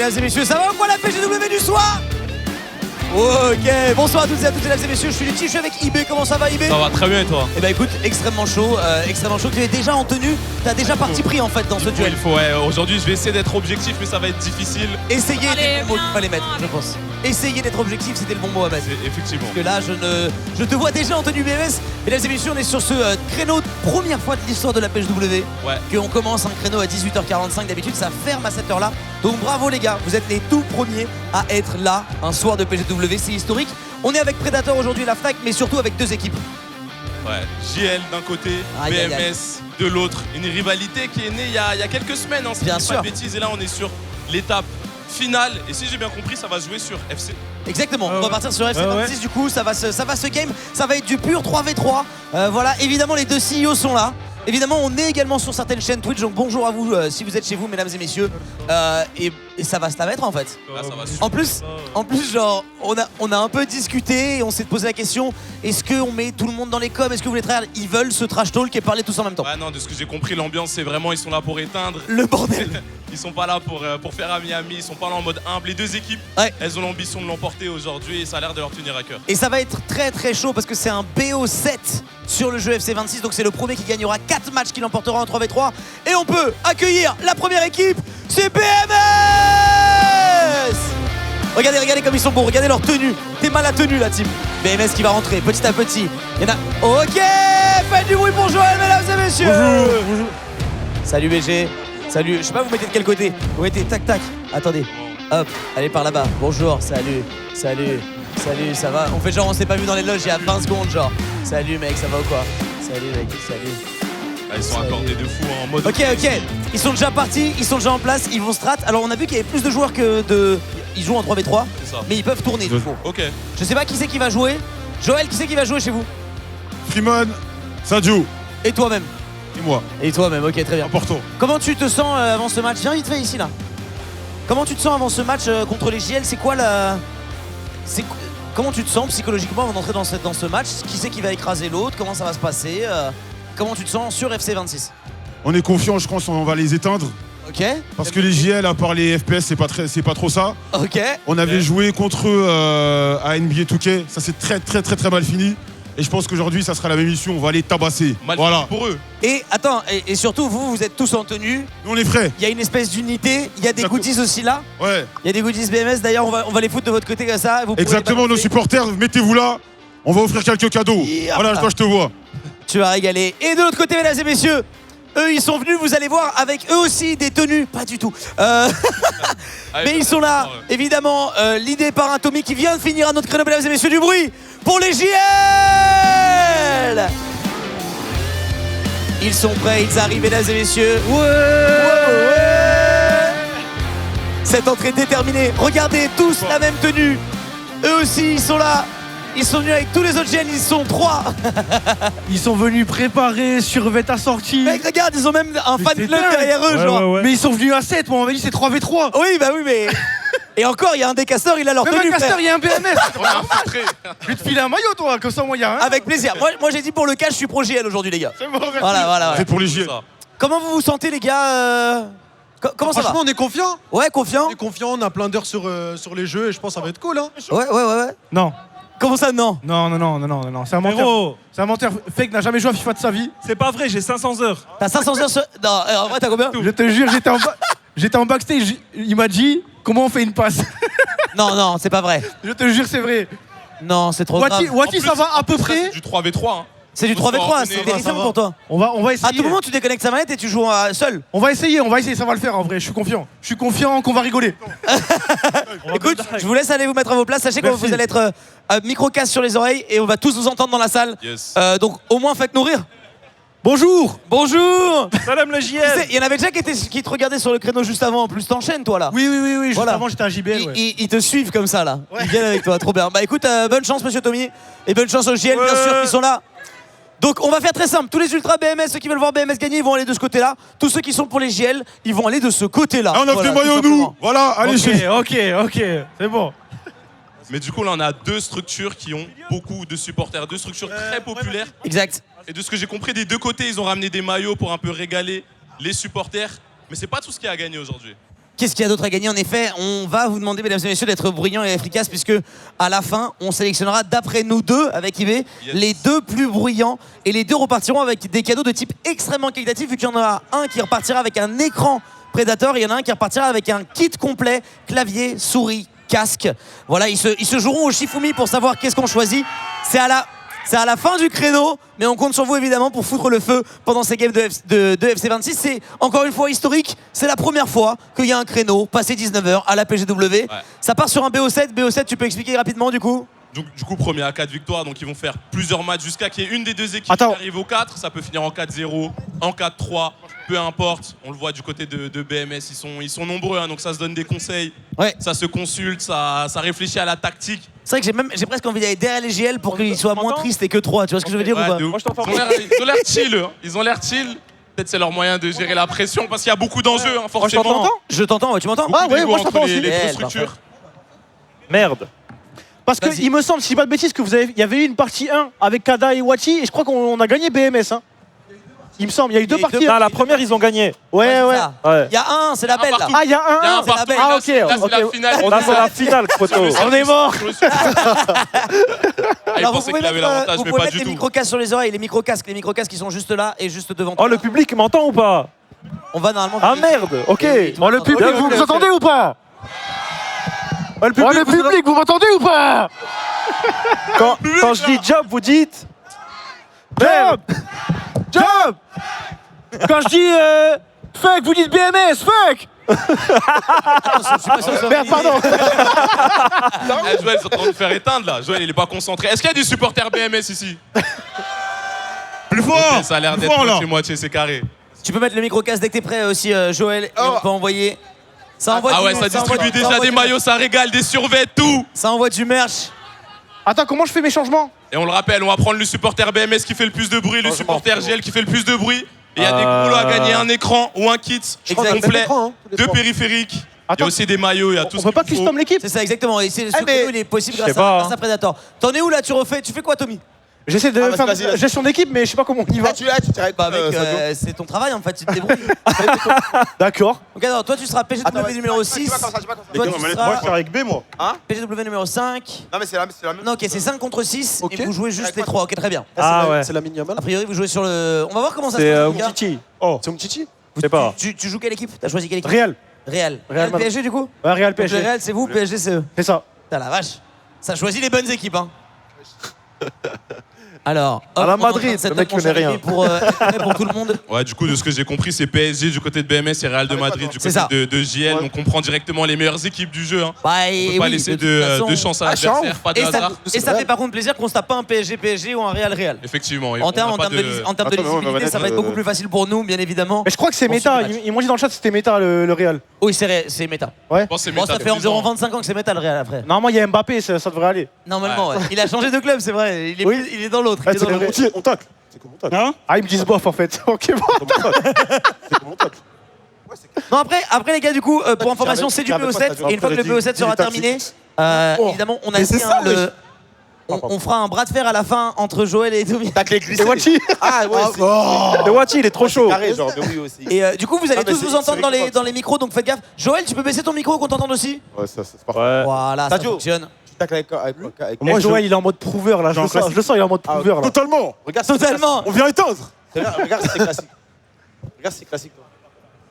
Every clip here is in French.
mesdames et messieurs, ça va ou quoi la PGW du soir? Ok, bonsoir à toutes et à tous, mesdames et messieurs, je suis Lutti, je suis avec IB, comment ça va IB? Ça va très bien et toi? Eh bah écoute, extrêmement chaud, tu es déjà en tenue, t'as déjà parti pris en fait dans ce duel. Il faut, ouais, aujourd'hui je vais essayer d'être objectif mais ça va être difficile. Essayez d'être le bon mot qu'il fallait mettre, je pense. Essayez d'être objectif, c'était le bon mot à mettre. Effectivement. Parce que là, je te vois déjà en tenue BMS. Mesdames et messieurs, on est sur ce créneau de première fois de l'histoire de la PGW. Ouais. Qu'on commence un créneau à 18h45. D'habitude, ça ferme à cette heure-là. Donc bravo les gars, vous êtes les tout premiers à être là un soir de PGW. C'est historique. On est avec Predator aujourd'hui, la FNAC, mais surtout avec deux équipes. Ouais, JL d'un côté, Aïe, aïe, BMS aïe. de l'autre. Une rivalité qui est née il y a quelques semaines, hein, si Bien je dis pas sûr. de bêtises. Et là, on est sur l'étape finale. Et si j'ai bien compris, ça va se jouer sur FC. Exactement, on va partir sur FC26 ouais. du coup, ça va se game, ça va être du pur 3v3. Voilà, évidemment les deux CEO sont là. Évidemment, on est également sur certaines chaînes Twitch, donc bonjour à vous si vous êtes chez vous, mesdames et messieurs. Et ça va se la mettre en fait. Là, ça va En plus, genre, on a un peu discuté et on s'est posé la question, est-ce qu'on met tout le monde dans les coms? Est-ce que vous voulez traire? Ils veulent ce trash talk et parler tous en même temps. Ouais, non, de ce que j'ai compris, l'ambiance, c'est vraiment, ils sont là pour éteindre. Le bordel. Ils sont pas là pour faire à Miami, ils sont pas là en mode humble. Les deux équipes, Ouais. elles ont l'ambition de l'emporter aujourd'hui et ça a l'air de leur tenir à cœur. Et ça va être très très chaud parce que c'est un BO7 sur le jeu FC26. Donc c'est le premier qui gagnera 4 matchs qui l'emportera en 3v3. Et on peut accueillir la première équipe, c'est BMS. Regardez comme ils sont beaux, regardez leur tenue. T'es mal à tenue la team. BMS qui va rentrer petit à petit. Il y en a... Ok, faites du bruit pour Joël, mesdames et messieurs. Bonjour. Salut BG. Salut, je sais pas vous mettez de quel côté. Vous mettez tac tac. Attendez. Hop, allez par là-bas. Bonjour, salut, ça va? On fait genre on s'est pas vu dans les loges il y a 20 secondes genre. Salut mec, ça va ou quoi? Salut mec, salut. Ah, ils sont accordés de fou en mode. Ok, ils sont déjà partis, ils sont déjà en place, ils vont strat. Alors on a vu qu'il y avait plus de joueurs que de... Ils jouent en 3v3, C'est ça. mais ils peuvent tourner du coup. Ok. Je sais pas qui c'est qui va jouer. Joël, qui c'est qui va jouer chez vous? Freeman, Sadio Et toi-même? et moi. Et toi-même, ok, très bien. Important. Comment tu te sens avant ce match? Viens vite fait ici là. Comment tu te sens avant ce match contre les JL? C'est quoi la... Comment tu te sens psychologiquement avant d'entrer dans ce match? Qui c'est qui va écraser l'autre? Comment ça va se passer? Comment tu te sens sur FC26? On est confiant, je pense qu'on va les éteindre. Ok. Parce que les JL, à part les FPS, c'est pas trop ça. Ok. On avait joué contre eux à NBA 2K. Ça s'est très mal fini. Et je pense qu'aujourd'hui, ça sera la même mission. On va les tabasser. Mal Voilà. fini pour eux. Et attends, et surtout vous êtes tous en tenue. Nous, on est frais. Il y a une espèce d'unité. Il y a des Exactement. goodies aussi là. Ouais. Il y a des goodies BMS. D'ailleurs, on va les foutre de votre côté comme ça. Vous pourrez Exactement, les nos balancer. supporters, mettez-vous là. On va offrir quelques cadeaux. Yeah. Voilà, toi, je te vois. Tu vas régaler. Et de l'autre côté, mesdames et messieurs, eux, ils sont venus, vous allez voir, avec eux aussi des tenues. Pas du tout. Mais ils sont là, évidemment, l'idée par un Tommy qui vient de finir à notre créneau, mesdames et messieurs, du bruit pour les JL. Ils sont prêts, ils arrivent, mesdames et messieurs. Ouais. Cette entrée déterminée. Regardez, tous la même tenue. Eux aussi, ils sont là. Ils sont venus avec tous les autres GL, ils sont 3. Ils sont venus préparer, survêt assorti. Mec, regarde, ils ont même un fan c'est club dingue. derrière eux, Ouais, genre. ouais, ouais. Mais ils sont venus à 7, moi on m'a dit c'est 3v3. Oui, bah oui, mais. Et encore, il y a un des casteurs, il a leur Même tenue. un caster, frère. il y a un BMS. On a infiltré. Je vais te filer un maillot toi, comme ça moi il y a un. Avec plaisir. Moi j'ai dit pour le cash, je suis pro GL aujourd'hui, les gars. C'est bon, merci. Voilà. Ouais. C'est pour les JL. Ça. Comment vous vous sentez, les gars Comment ça va? Franchement, on est confiant. Ouais, confiant. On est confiant, on a plein d'heures sur les jeux et je pense que ça va être cool. Hein. Ouais. Non. Comment ça, non? Non. C'est un menteur. Frérot, C'est un menteur. Fake n'a jamais joué à FIFA de sa vie. c'est pas vrai, j'ai 500 heures. T'as 500 heures sur. Non, en vrai, t'as combien? Je te jure, j'étais en backstage. Il m'a dit comment on fait une passe. Non, c'est pas vrai. Je te jure, c'est vrai. Non, c'est trop grave. Wati, ça va à peu Ça, près. c'est du 3v3. Hein. C'est du Faut se 3v3, coordonner. c'est Ça terrifiant va. pour toi. On va essayer. À tout moment, tu déconnectes sa manette et tu joues seul. On va essayer, ça va le faire en vrai. Je suis confiant. Je suis confiant qu'on va rigoler. Écoute, je vous laisse aller vous mettre à vos places. Sachez que Merci. vous allez être micro-casse sur les oreilles et on va tous vous entendre dans la salle. Yes. Donc au moins, faites-nous rire. Bonjour. Bonjour. Salam le Tu sais, JL. il y en avait déjà qui te regardaient sur le créneau juste avant. En plus, t'enchaînes, toi, là. Oui. Juste Voilà. avant, j'étais à JBL. Ouais. Ils te suivent comme ça, là. Ils viennent avec toi, trop bien. Bah écoute, bonne chance, monsieur Tommy. Et bonne chance aux JL, bien sûr, qui sont là. Donc on va faire très simple. Tous les ultras BMS, ceux qui veulent voir BMS gagner, ils vont aller de ce côté-là. Tous ceux qui sont pour les JL, ils vont aller de ce côté-là. Ah, on a Voilà, fait maillot, tout nous. simplement. Voilà, allez, chez Ok, c'est bon. Mais du coup, là, on a deux structures qui ont beaucoup de supporters. Deux structures très populaires. Exact. Et de ce que j'ai compris, des deux côtés, ils ont ramené des maillots pour un peu régaler les supporters. Mais c'est pas tout ce qui a gagné aujourd'hui. Qu'est-ce qu'il y a d'autre à gagner? En effet, on va vous demander, mesdames et messieurs, d'être bruyants et efficaces, puisque à la fin, on sélectionnera d'après nous deux, avec Yves, les deux plus bruyants. Et les deux repartiront avec des cadeaux de type extrêmement qualitatif, vu qu'il y en a un qui repartira avec un écran Predator, et il y en a un qui repartira avec un kit complet, clavier, souris, casque. Voilà, ils se joueront au Shifumi pour savoir qu'est-ce qu'on choisit. C'est à la fin du créneau, mais on compte sur vous évidemment pour foutre le feu pendant ces games de FC26. C'est encore une fois historique, c'est la première fois qu'il y a un créneau passé 19h à la PGW. Ouais. Ça part sur un BO7. BO7, tu peux expliquer rapidement du coup? Donc, du coup, premier à 4 victoires, donc ils vont faire plusieurs matchs jusqu'à qu'il y ait une des deux équipes qui arrive au 4. Ça peut finir en 4-0, en 4-3, peu importe. On le voit du côté de BMS, ils sont nombreux, hein, donc ça se donne des conseils, ça se consulte, ça réfléchit à la tactique. C'est vrai que j'ai presque envie d'aller derrière les GL pour qu'ils soient moins tristes et que 3, tu vois ce que je veux dire ou pas? Moi, je t'entends. Ils ont l'air chill, hein. Ils ont l'air chill. Peut-être c'est leur moyen de gérer la pression parce qu'il y a beaucoup d'enjeux, hein, forcément. Je t'entends, tu m'entends? Ah ouais, moi je t'entends aussi. Les deux structures. Merde. Parce qu'il me semble, si je dis pas de bêtises, il y avait eu une partie 1 avec Kada et Wachi et je crois qu'on a gagné BMS. Hein. Il me semble, il y a eu deux parties. Non, la première, ils ont gagné. Ouais. Il y a un, c'est la belle là. Ah, il y a un, c'est la belle. Ah, ok. Là, c'est la finale. On a fait la finale, photo. On est mort. Alors vous pouvez mettre les micro-casques sur les oreilles, les micro-casques qui sont juste là et juste devant toi. Oh, le public m'entend ou pas? On va normalement. Ah merde, ok. Oh, le public, vous m'entendez ou pas? Oh, le public, vous m'entendez ou pas? Quand je dis job, vous dites job. Job. Quand je dis fuck, vous dites BMS, fuck. Attention, je suis pas sûr. Merde, pardon. Joël, ils sont en train de faire éteindre là. Joël, il est pas concentré. Est-ce qu'il y a des supporters BMS ici? Plus fort. Ça a l'air d'être moitié-moitié, c'est carré. Tu peux mettre le micro-casque dès que t'es prêt aussi, Joël. Et on peut envoyer. Ça envoie ça distribue déjà des maillots, ça régale, des survêts, tout. Ça envoie du merch. Attends, comment je fais mes changements? Et on le rappelle, on va prendre le supporter BMS qui fait le plus de bruit, le supporter GL qui fait le plus de bruit. Et il y a des gros à gagner, un écran ou un kit complet, deux périphériques. Il y a aussi des maillots, il y a tout ce qu'il faut. On peut pas custom l'équipe? C'est ça, exactement. Et ce créneau, il est possible grâce à Predator. T'en es où là? Tu fais quoi, Tommy? J'essaie de faire une gestion d'équipe, mais je sais pas comment on y va. Tu t'arrêtes pas. C'est ton travail en fait, tu te débrouilles. D'accord. Donc alors, toi tu seras PGW numéro 6. Moi, je suis avec B, moi. PGW numéro 5. Non, mais c'est la même. Non, ok, c'est 5 contre 6 Ok. et vous jouez juste les 3. Ok, très bien. Ah ouais. C'est la mini-yamal. A priori, vous jouez sur le. On va voir comment ça se C'est passe. les gars. Umtiti. C'est Umtiti. Je sais pas. Tu joues quelle équipe? T'as choisi quelle équipe? Real. Real Madrid. PSG du coup? Ouais, Real Donc, PSG. le Real c'est vous, PSG c'est eux. C'est ça. Putain la vache. Ça choisit les bonnes équipes hein. Alors, à la Madrid, le mec connaît rien. Pour tout le monde. Ouais, du coup, de ce que j'ai compris, c'est PSG du côté de BMS et Real de Madrid du côté de JL. Donc on prend directement les meilleures équipes du jeu. Hein. Bah, On peut pas laisser de chance à l'adversaire, pas de hasard. Et ça fait par contre plaisir qu'on se tape pas un PSG ou un Real. Effectivement. En termes de lisibilité, ça va être beaucoup plus facile pour nous, bien évidemment. Mais je crois que c'est méta. Ils m'ont dit dans le chat que c'était méta le Real. Oui, c'est méta. Ouais. Bon, ça fait environ 25 ans que c'est méta le Real après. Normalement, il y a Mbappé, ça devrait aller. Normalement, ouais. Il a changé de club, c'est vrai. Il est dans l'autre. On tacle. C'est comme on tacle. Hein? Ah, ils me disent bof en fait. Ok, bon. C'est comme on tacle. Non, après les gars, du coup, pour information, c'est du BO7. Et une fois que le BO7 sera terminé, évidemment, on a dit on fera un bras de fer à la fin entre Joël et Tommy. C'est Wachi. Ah ouais, Le Wachi, il est trop chaud. carré, genre, mais oui aussi. Et du coup, vous allez tous vous entendre dans les micros, donc faites gaffe. Joël, tu peux baisser ton micro qu'on t'entende aussi? Ouais, ça, c'est parfait. Ouais. Voilà, ça Sadio. fonctionne. Tu tacles avec Moi, Joël, il est en mode prouveur là. Je le sens, il est en mode prouveur là. Totalement. Regarde, Totalement. On vient éteindre. Regarde, c'est classique. Regarde, c'est classique. Toi.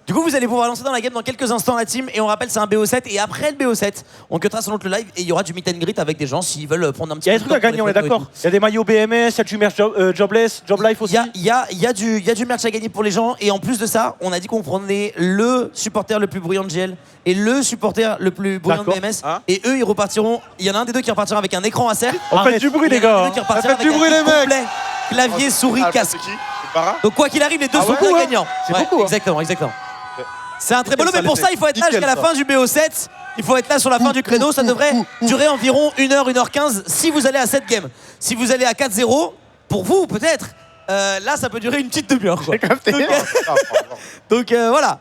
Du coup, vous allez pouvoir lancer dans la game dans quelques instants la team. Et on rappelle, c'est un BO7. Et après le BO7, on cuttera sur notre live. Et il y aura du meet and greet avec des gens s'ils veulent prendre un petit Il y a peu des trucs à gagner, on est d'accord. Il y a des maillots BMS, il y a du merch Jobless, Job Life aussi. Il y a du merch à gagner pour les gens. Et en plus de ça, on a dit qu'on prenait le supporter le plus bruyant de GL et le supporter le plus bruyant de BMS. Et eux, ils repartiront. Il y en a un des deux qui repartira avec un écran à serre. On fait du bruit, les gars. Faites du bruit, les mecs. Clavier, souris, casque. Donc quoi qu'il arrive, les deux sont beaucoup, hein. gagnants. C'est beaucoup, hein. Exactement. C'est un très beau lot, mais pour ça, il faut être là jusqu'à la fin du BO7. Il faut être là sur la fin du créneau. Ça devrait durer environ 1h, 1h15 si vous allez à 7 games. Si vous allez à 4-0, pour vous peut-être, là ça peut durer une petite demi-heure. Donc voilà.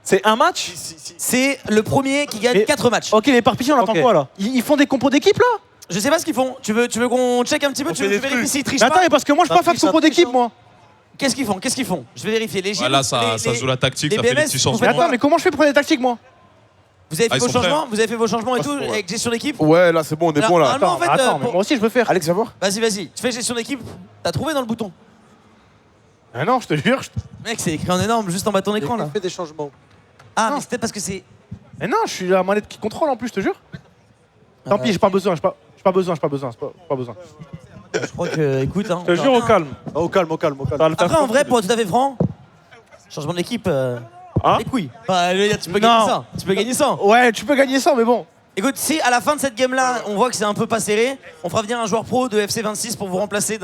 C'est un match? C'est le premier qui gagne 4 matchs. Ok, mais par pitié, on attend quoi là? Ils font des compos d'équipe là? Je sais pas ce qu'ils font. Tu veux qu'on check un petit peu? Tu veux vérifier s'ils trichent pas? Attends, parce que moi je peux pas faire de compos d'équipe moi. Qu'est-ce qu'ils font? Je vais vérifier. Les Voilà, ça joue la tactique, ça fait des petits changements. Attends, mais comment je fais pour les tactiques moi? Vous avez fait ils vos sont prêts, changements hein. Vous avez fait vos changements et tout ouais. avec gestion d'équipe? Ouais, là, c'est bon, on est Alors, bon là. normalement, en fait, Attends, mais pour- moi aussi je veux faire. Alex, viens voir. Vas-y, tu fais gestion d'équipe. T'as trouvé dans le bouton. Ah non, je te jure. Mec, c'est écrit en énorme juste en bas de ton écran là. fait des changements. Ah, Non. mais c'est peut-être parce que c'est. Mais non, je suis la manette qui contrôle en plus, je te jure. Tant pis, j'ai pas besoin, j'ai pas besoin. Je crois que, écoute, hein. Je te jure, au calme. Au calme, au calme, au calme. Ça va le faire Après, en vrai, foutre. pour être tout à fait franc, changement d'équipe, Hein les couilles. Bah, tu peux Non. gagner ça. Tu peux gagner ça. Ouais, tu peux gagner ça, mais bon. Écoute, si à la fin de cette game là, on voit que c'est un peu pas serré, on fera venir un joueur pro de FC26 pour vous remplacer.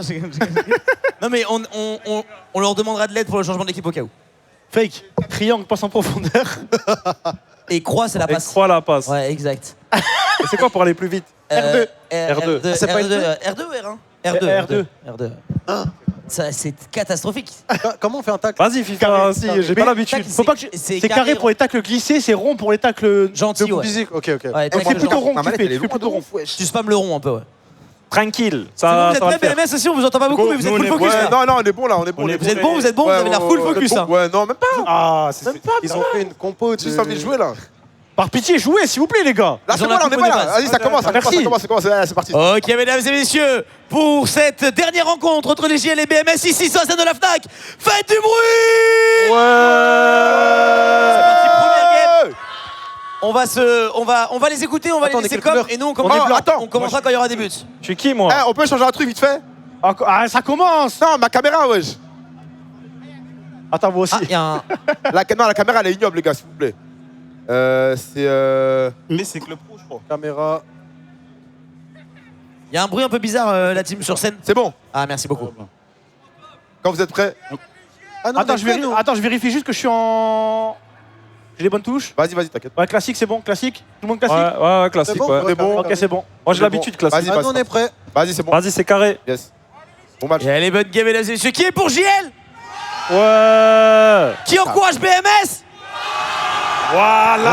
Non, mais on leur demandera de l'aide pour le changement d'équipe au cas où. Fake. Triangle passe en profondeur. Et croix, c'est la Et passe. crois la passe. Ouais, exact. Et c'est quoi pour aller plus vite? R2. R2. R2, C'est pas une R2 ou R1 R2. R2. Ça, c'est catastrophique. Comment on fait un tac? Vas-y, FIFA, si, j'ai pas l'habitude. tac, Faut pas que c'est c'est carré pour les tacles glissés, c'est rond pour les tacles Gentil, ouais. Physique, ok, ok. Ouais, tac, C'est plutôt genre- rond, Ma tu manette, fais, elle est tu fais plutôt lourde, rond. Tu spams le rond un peu, ouais. Tranquille, C'est bon, ça vous va le êtes prêts, faire. BMS aussi, on vous entend pas beaucoup, mais vous êtes Nous, full on est focus Ouais, là. non, on est bon là, on est bon. Vous êtes bon, vous avez l'air full focus là. Ouais, non, même pas. Ah, Même pas. Ils ont fait une compo, juste envie de jouer là. Par pitié, jouez, s'il vous plaît, les gars. Là, Ils c'est ont bon, la là, on est coupe pas de là. base. Vas-y, ça commence, Merci. allez, c'est parti. Ok, mesdames et messieurs, pour cette dernière rencontre entre les JL et BMS ici sur la scène de la FNAC, faites du bruit. C'est parti, première game. On va les écouter, on va Attends, on les est laisser quelle comme couleur et nous on est commencera, blanc. Attends. on commencera quand il y aura des buts. Je suis qui, moi? Eh, on peut changer un truc vite fait? Ah, ça commence. Non, ma caméra, wesh. Attends, vous aussi. Ah, il y a un. Non, la caméra, elle est ignoble, les gars, s'il vous plaît. C'est. Mais c'est Club Pro, je crois. Caméra. Il y a un bruit un peu bizarre, la team sur scène. C'est bon. Ah, merci beaucoup. Quand vous êtes prêts. Ah non, Attends, je vérifie juste que je suis en. J'ai les bonnes touches. Vas-y, t'inquiète. Ouais, classique, c'est bon, classique. Tout le monde classique. Ouais, classique, C'est bon, ouais. on est bon. Ok, c'est bon. Moi, j'ai l'habitude, classique. Vas-y, on est prêts. Vas-y, c'est bon. Vas-y, c'est carré. Yes. Bon match. Et allez, bonne game, mesdames et messieurs. Qui est pour JL? Ouais. Qui encourage BMS? Voilà.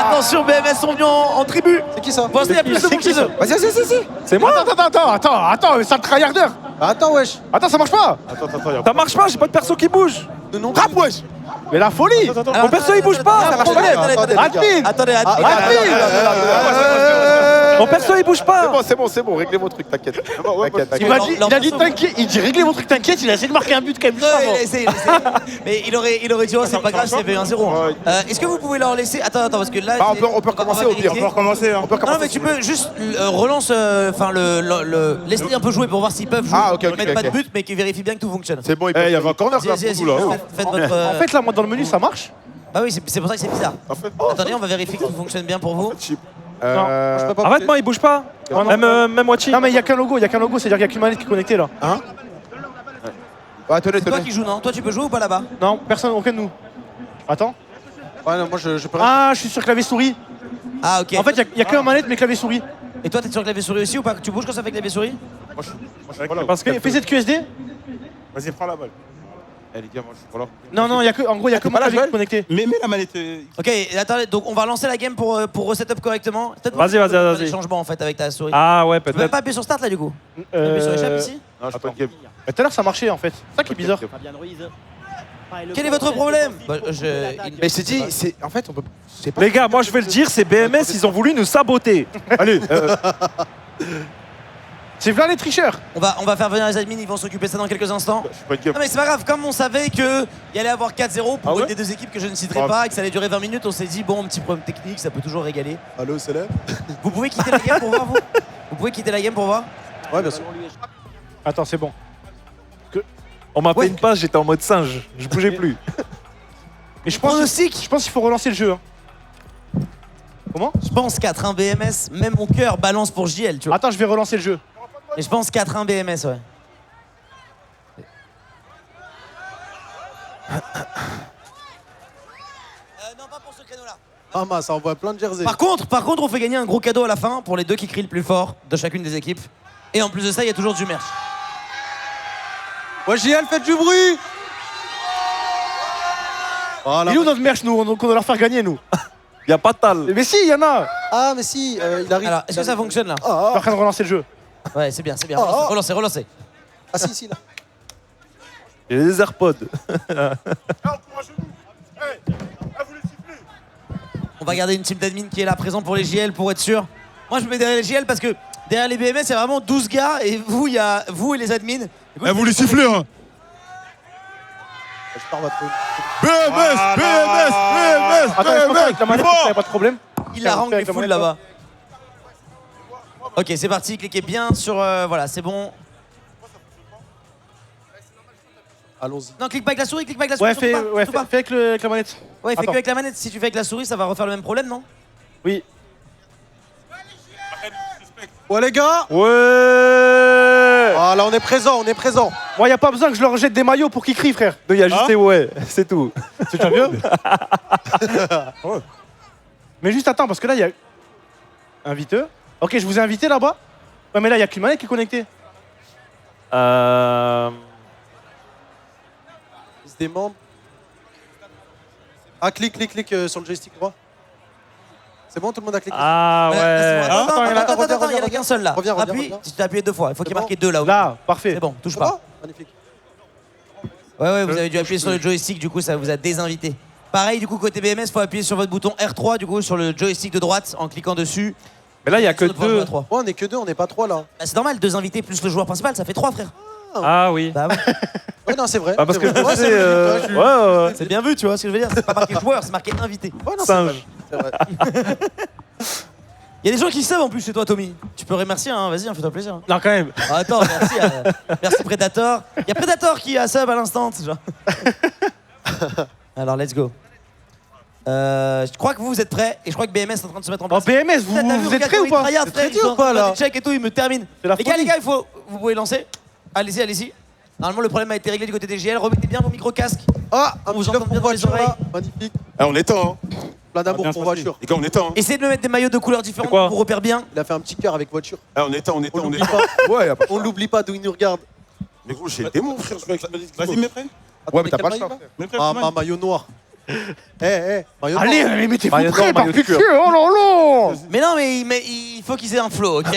Attention, BMS sont venus en tribu. C'est qui ça? Pour l'instant, il y a plus de monde chez eux. Vas-y. C'est moi? Attends, sale tryharder. Attends, wesh. Attends, ça marche pas. Ça marche pas, j'ai pas de perso qui bouge. Non, rap, wesh. Mais la folie. Mon perso, il bouge pas. Ça marche pas. Attendez, Rapide. Attendez. Mon perso, il bouge pas. C'est bon, réglez vos trucs, t'inquiète. Il a dit t'inquiète, il dit réglez mon truc, t'inquiète, il a essayé de marquer un but quand même. Non, il essaie. Mais il aurait dit, oh, c'est pas grave, s'il y avait 1-0. Est-ce que vous pouvez leur laisser. Attends, parce que là. Bah, on peut recommencer au pire. On peut recommencer. Hein. Non, mais tu peux juste relance, enfin, laisse-les un peu jouer pour voir s'ils peuvent jouer. Ah, ok, Ils mettent pas de ok. but, mais qu'ils vérifient bien que tout fonctionne. C'est bon, Eh, il y avait un corner là Vas-y, pour nous là. faites votre. En fait, là, moi, dans le menu, ça marche. Bah oui, c'est pour ça que c'est bizarre. En fait, Attendez, on va vérifier que tout fonctionne bien pour vous. En fait, moi, il bouge pas. Même Wachi. Non, mais il y a qu'un logo, c'est-à-dire qu'il y a qu'une manette qui est connectée là. Attendez, C'est toi qui joues, non? Toi, tu peux jouer ou pas là-bas? Non, personne, aucun de nous. Attends. Ouais, non, moi je peux rien. Ah, je suis sur clavier souris. Ah, ok. En fait, il y a qu'un manette, mais clavier souris. Et toi, t'es sur clavier souris aussi ou pas? Tu bouges quand ça fait clavier souris? Parce que Fais cette QSD. Vas-y, prends la balle. Eh les gars, moi je suis pas là. Non, en gros, il y a que mon clavier qui est connecté. Mais la manette. Ok, attendez, donc on va lancer la game pour resetup correctement. Peut-être Vas-y, pour faire vas-y. des changements en fait avec ta souris. Ah ouais, Tu peux même peut-être. pas appuyer sur start là du coup? Appuyer sur échappe ici? Non, je suis pas de game. Mais tout à l'heure, ça marchait en fait. C'est ça qui est bizarre. Quel est votre problème? Mais c'est dit, c'est. En fait, on peut. Je sais pas. Les gars, moi, je vais le dire, c'est BMS, ils ont voulu nous saboter. Allez, C'est là les tricheurs. On va faire venir les admins, ils vont s'occuper de ça dans quelques instants. je suis pas de game. Non mais c'est pas grave, comme on savait qu'il y allait avoir 4-0 pour Ah ouais une des deux équipes que je ne citerai Ah. pas et que ça allait durer 20 minutes, on s'est dit bon, un petit problème technique, ça peut toujours régaler. Allô, célèbre. Vous pouvez quitter la game pour voir vous? Vous pouvez quitter la game pour voir? Ouais, bien sûr. Attends, c'est bon. On m'a fait une passe, j'étais en mode singe. Je bougeais plus. Et je pense qu'il faut relancer le jeu. Hein. Comment? Je pense 4-1 BMS, même mon cœur balance pour JL, tu vois. Attends, je vais relancer le jeu. Et je pense 4-1 BMS, ouais. Non, pas pour ce créneau-là. Ah, mince, ça envoie plein de jerseys. Par contre, on fait gagner un gros cadeau à la fin pour les deux qui crient le plus fort de chacune des équipes. Et en plus de ça, il y a toujours du merch. Ouais, JL, faites du bruit. Voilà. Il est où notre merch, nous? On doit leur faire gagner, nous. Y a pas de tal. Mais si, il y en a. Ah, mais si, il arrive. Alors, est-ce que ça fonctionne là? Je suis en train de relancer le jeu. Ouais, c'est bien, c'est bien. Oh, oh. Relancez. Ah, si, là. J'ai des AirPods. On va garder une team d'admin qui est là présent pour les JL pour être sûr. Moi je me mets derrière les JL parce que derrière les BMS il y a vraiment 12 gars et vous il y a vous et les admins. Écoute, vous les sifflez hein. Je pars votre truc. BMS, BMS, Attends, je pense avec la manette, BMS. y a pas de problème. il la rangle les Avec la foules manette, là-bas. Ok c'est parti, cliquez bien sur... voilà c'est bon. Allons-y. Non clique pas avec la souris, clique pas avec la souris. Ouais, surtout pas, fais surtout pas. avec la manette. Ouais fais que Attends. avec la manette, si tu fais avec la souris ça va refaire le même problème non? Oui. Ouais les gars. Ouais. Ah là on est présent, on est présent. Moi y a pas besoin que je leur jette des maillots pour qu'ils crient frère. Il y a juste des ouais, c'est tout. C'est déjà bien. Mais juste attends parce que là y a... Inviteux. Ok je vous ai invité là-bas. Ouais mais là y a qu'une manette qui est connectée. Ils se démembrent. Ah clique sur le joystick droit. C'est bon, tout le monde a cliqué. Ah Ouais, ouais. attends, il y en a qu'un seul là. Reviens. Appuie, si tu as appuyé 2 fois, il faut qu'il y ait marqué 2 là-haut. Là, parfait. C'est bon, touche C'est pas. bon Magnifique. Ouais, vous avez dû appuyer sur le joystick, du coup ça vous a désinvité. Pareil, du coup, côté BMS, il faut appuyer sur votre bouton R3, du coup, sur le joystick de droite, en cliquant dessus. Mais là, il y a que Sur le pouvoir jouer à 2. trois. Ouais, on est que 2, on n'est pas 3 là. Bah, c'est normal, 2 invités plus le joueur principal, ça fait 3 frère. Ah oui. Bah ouais. Ouais, non, c'est vrai. Ah, parce que c'est vrai. je sais. c'est logique, Ouais. C'est bien vu, tu vois ce que je veux dire. C'est pas marqué joueur, c'est marqué invité. Ouais, non, c'est vrai. Singe. C'est vrai. Il y a des gens qui savent en plus chez toi, Tommy. Tu peux remercier, hein, vas-y, fais-toi plaisir. Non quand même. Ah, attends, merci, merci Predator. Il y a Predator qui a sub à l'instant, genre. Alors, let's go. Je crois que vous êtes prêts et je crois que BMS est en train de se mettre en Oh place. BMS, vous êtes prêts ou pas? C'est très dur ou pas, là? Check et tout, il me termine. C'est la Les gars, folie. il faut. Vous pouvez lancer. Allez-y. Normalement, le problème a été réglé du côté des GL. Remettez bien vos micro-casques. Ah, un On vous petit entend love bien pour dans les voiture là. oreilles. Magnifique. Ah, on est temps, hein. Plein d'amour bien pour se passer. voiture. Les gars, on est temps. Hein. Essayez de me mettre des maillots de couleurs différentes C'est quoi pour vous repère bien. Il a fait un petit cœur avec voiture. Ah, on est temps, on est On temps, on est l'oublie temps. pas. Ouais, y a pas de On l'oublie pas d'où il nous regarde. Mais gros, j'ai des démons, frère. Je suis avec Vas-y, mes frères. Attends, Ouais, mais t'as quel pas le maillot, choix, là frère. Mes frères, Ah, Fumane. maillot noir. Maillot noir. Allez, mettez-vous Maillot prêts, noir, par maillot de pitié, cœur. oh là là. Mais non, mais il faut qu'ils aient un flow, ok?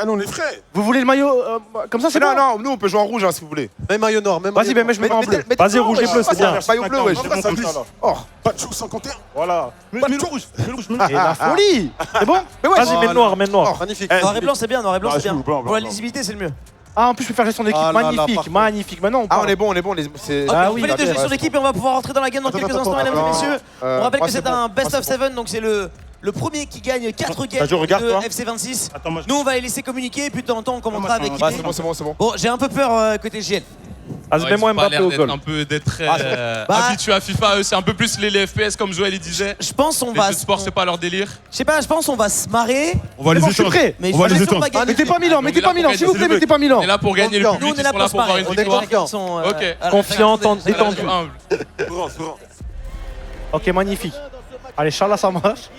Ah non, on est frais. Vous voulez le maillot comme ça, c'est bon? Non, nous, on peut jouer en rouge, hein, si vous voulez. Même maillot noir, même Vas-y, maillot mais je mets en bleu. Vas-y, rouge et bleu, c'est bien. Maillot bleu, ouais, Attends, je ça attends, glisse. attends. Oh, pas de chou 51. Voilà. Mets le rouge. Mets le rouge. Et la folie. C'est bon? Vas-y, mets le noir, mets le noir. Magnifique. Noir et blanc, c'est bien, noir et blanc, Ah, c'est bien. blanc, blanc, Pour la blanc. lisibilité, c'est le mieux. Ah, en plus, je peux faire gestion d'équipe. Ah là là, Magnifique, parfait. magnifique. Maintenant, on Ah, parle. on est bon, c'est. Ok, Ah on oui, fait les deux ok, gestions d'équipe et on va pouvoir rentrer dans la game dans quelques instants, mesdames et messieurs. On rappelle que c'est un best of 7, donc c'est le premier qui gagne 4 games je regarde, de toi. FC26. Attends, moi, Nous, on va les laisser communiquer et puis de temps en temps, on commentera avec Ouais, qui. C'est bon. Bon, j'ai un peu peur côté GL. Vas-y, Ouais, mets-moi ils ont pas Mbappé l'air au d'être goal. un peu d'être très Bah, habitués à FIFA. Eux, c'est un peu plus les FPS comme Joël il disait. Je pense on Les va. jeux de sport, c'est pas leur délire. Je sais pas, je pense on va se marrer. On va C'est les bon, je suis éteindre. prêt. Mais On va je les suis sûr qu'on éteindre. va gagner. Mettez pas Milan, On est mettez là pas pour Milan, s'il vous gagner, plaît, c'est mettez pas On Milan. est là pour gagner le Nous, public. Nous, on est là pour se avoir marrer. une On est victoire. confiants. Ok. Confiant, Ça a l'air détendu. humble. Serein. Ok, magnifique. Allez, Charles, ça marche.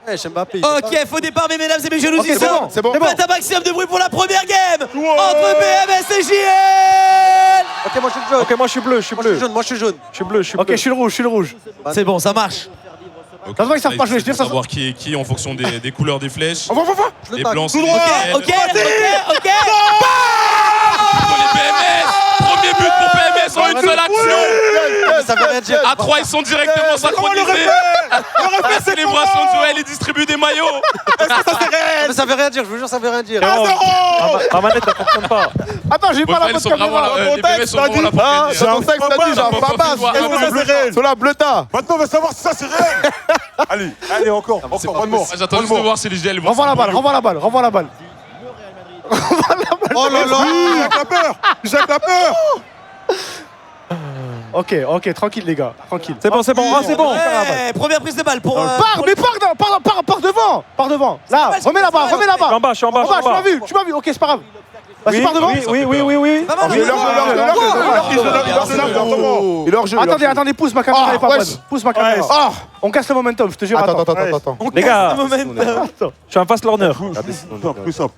Ouais, chez Mbappé. Ok, faux départ, mais mesdames et messieurs, nous y c'est sommes. bon, c'est bon. Faites un maximum de bruit pour la première game entre BMS et JL. Ok, moi je suis jaune. Ok, moi je suis bleu, je suis Moi je suis bleu. jaune, moi je suis jaune. Je suis bleu, je suis Ok, bleu. je suis le rouge, je suis le rouge. C'est bon, ça marche. Ok. Ça se voit qu'ils savent pas jouer, je veux dire, ça se- Savoir qui est qui en fonction des couleurs des flèches. Va. Je le Les tape. blancs, c'est Ok, les ok. Pour les BMS. Premier but pour BMS en une seule action. Ça veut rien dire. À 3, ils sont directement synchronisés. La célébration de Joël, il distribue des maillots. Mais ça veut rien dire, je vous jure, ça veut rien dire. Ma manette, elle fonctionne pas. Attends, j'ai pas la Ils bonne sont vraiment caméra. là. Les BMS sont vraiment là pour gagner. C'est un texte, t'as dit, genre, pas base. Sur la bleuta. Maintenant, on va savoir si ça, c'est réel. Allez, encore, one more. J'attends juste de voir si les GL vont Renvoie la balle, renvoie la balle, renvoie la balle. Oh là là. Jacques la peur. Ok, tranquille les gars, tranquille. C'est bon, c'est bon. Ah, c'est bon. Ouais, première prise de balle pour. Pars devant. Là, remets là-bas, Je suis en bas, je suis en bas, je suis en bas. tu m'as vu, ok, c'est pas grave. Vas-y, Oui, pars devant. oui. Pas mal, Il est hors jeu. Attendez, pousse ma caméra, elle est pas bonne. wesh. Pousse ma caméra. Ah. On casse le momentum, je te jure. Attends. On Les casse gars. le momentum. Je suis un fast learner. Plus simple.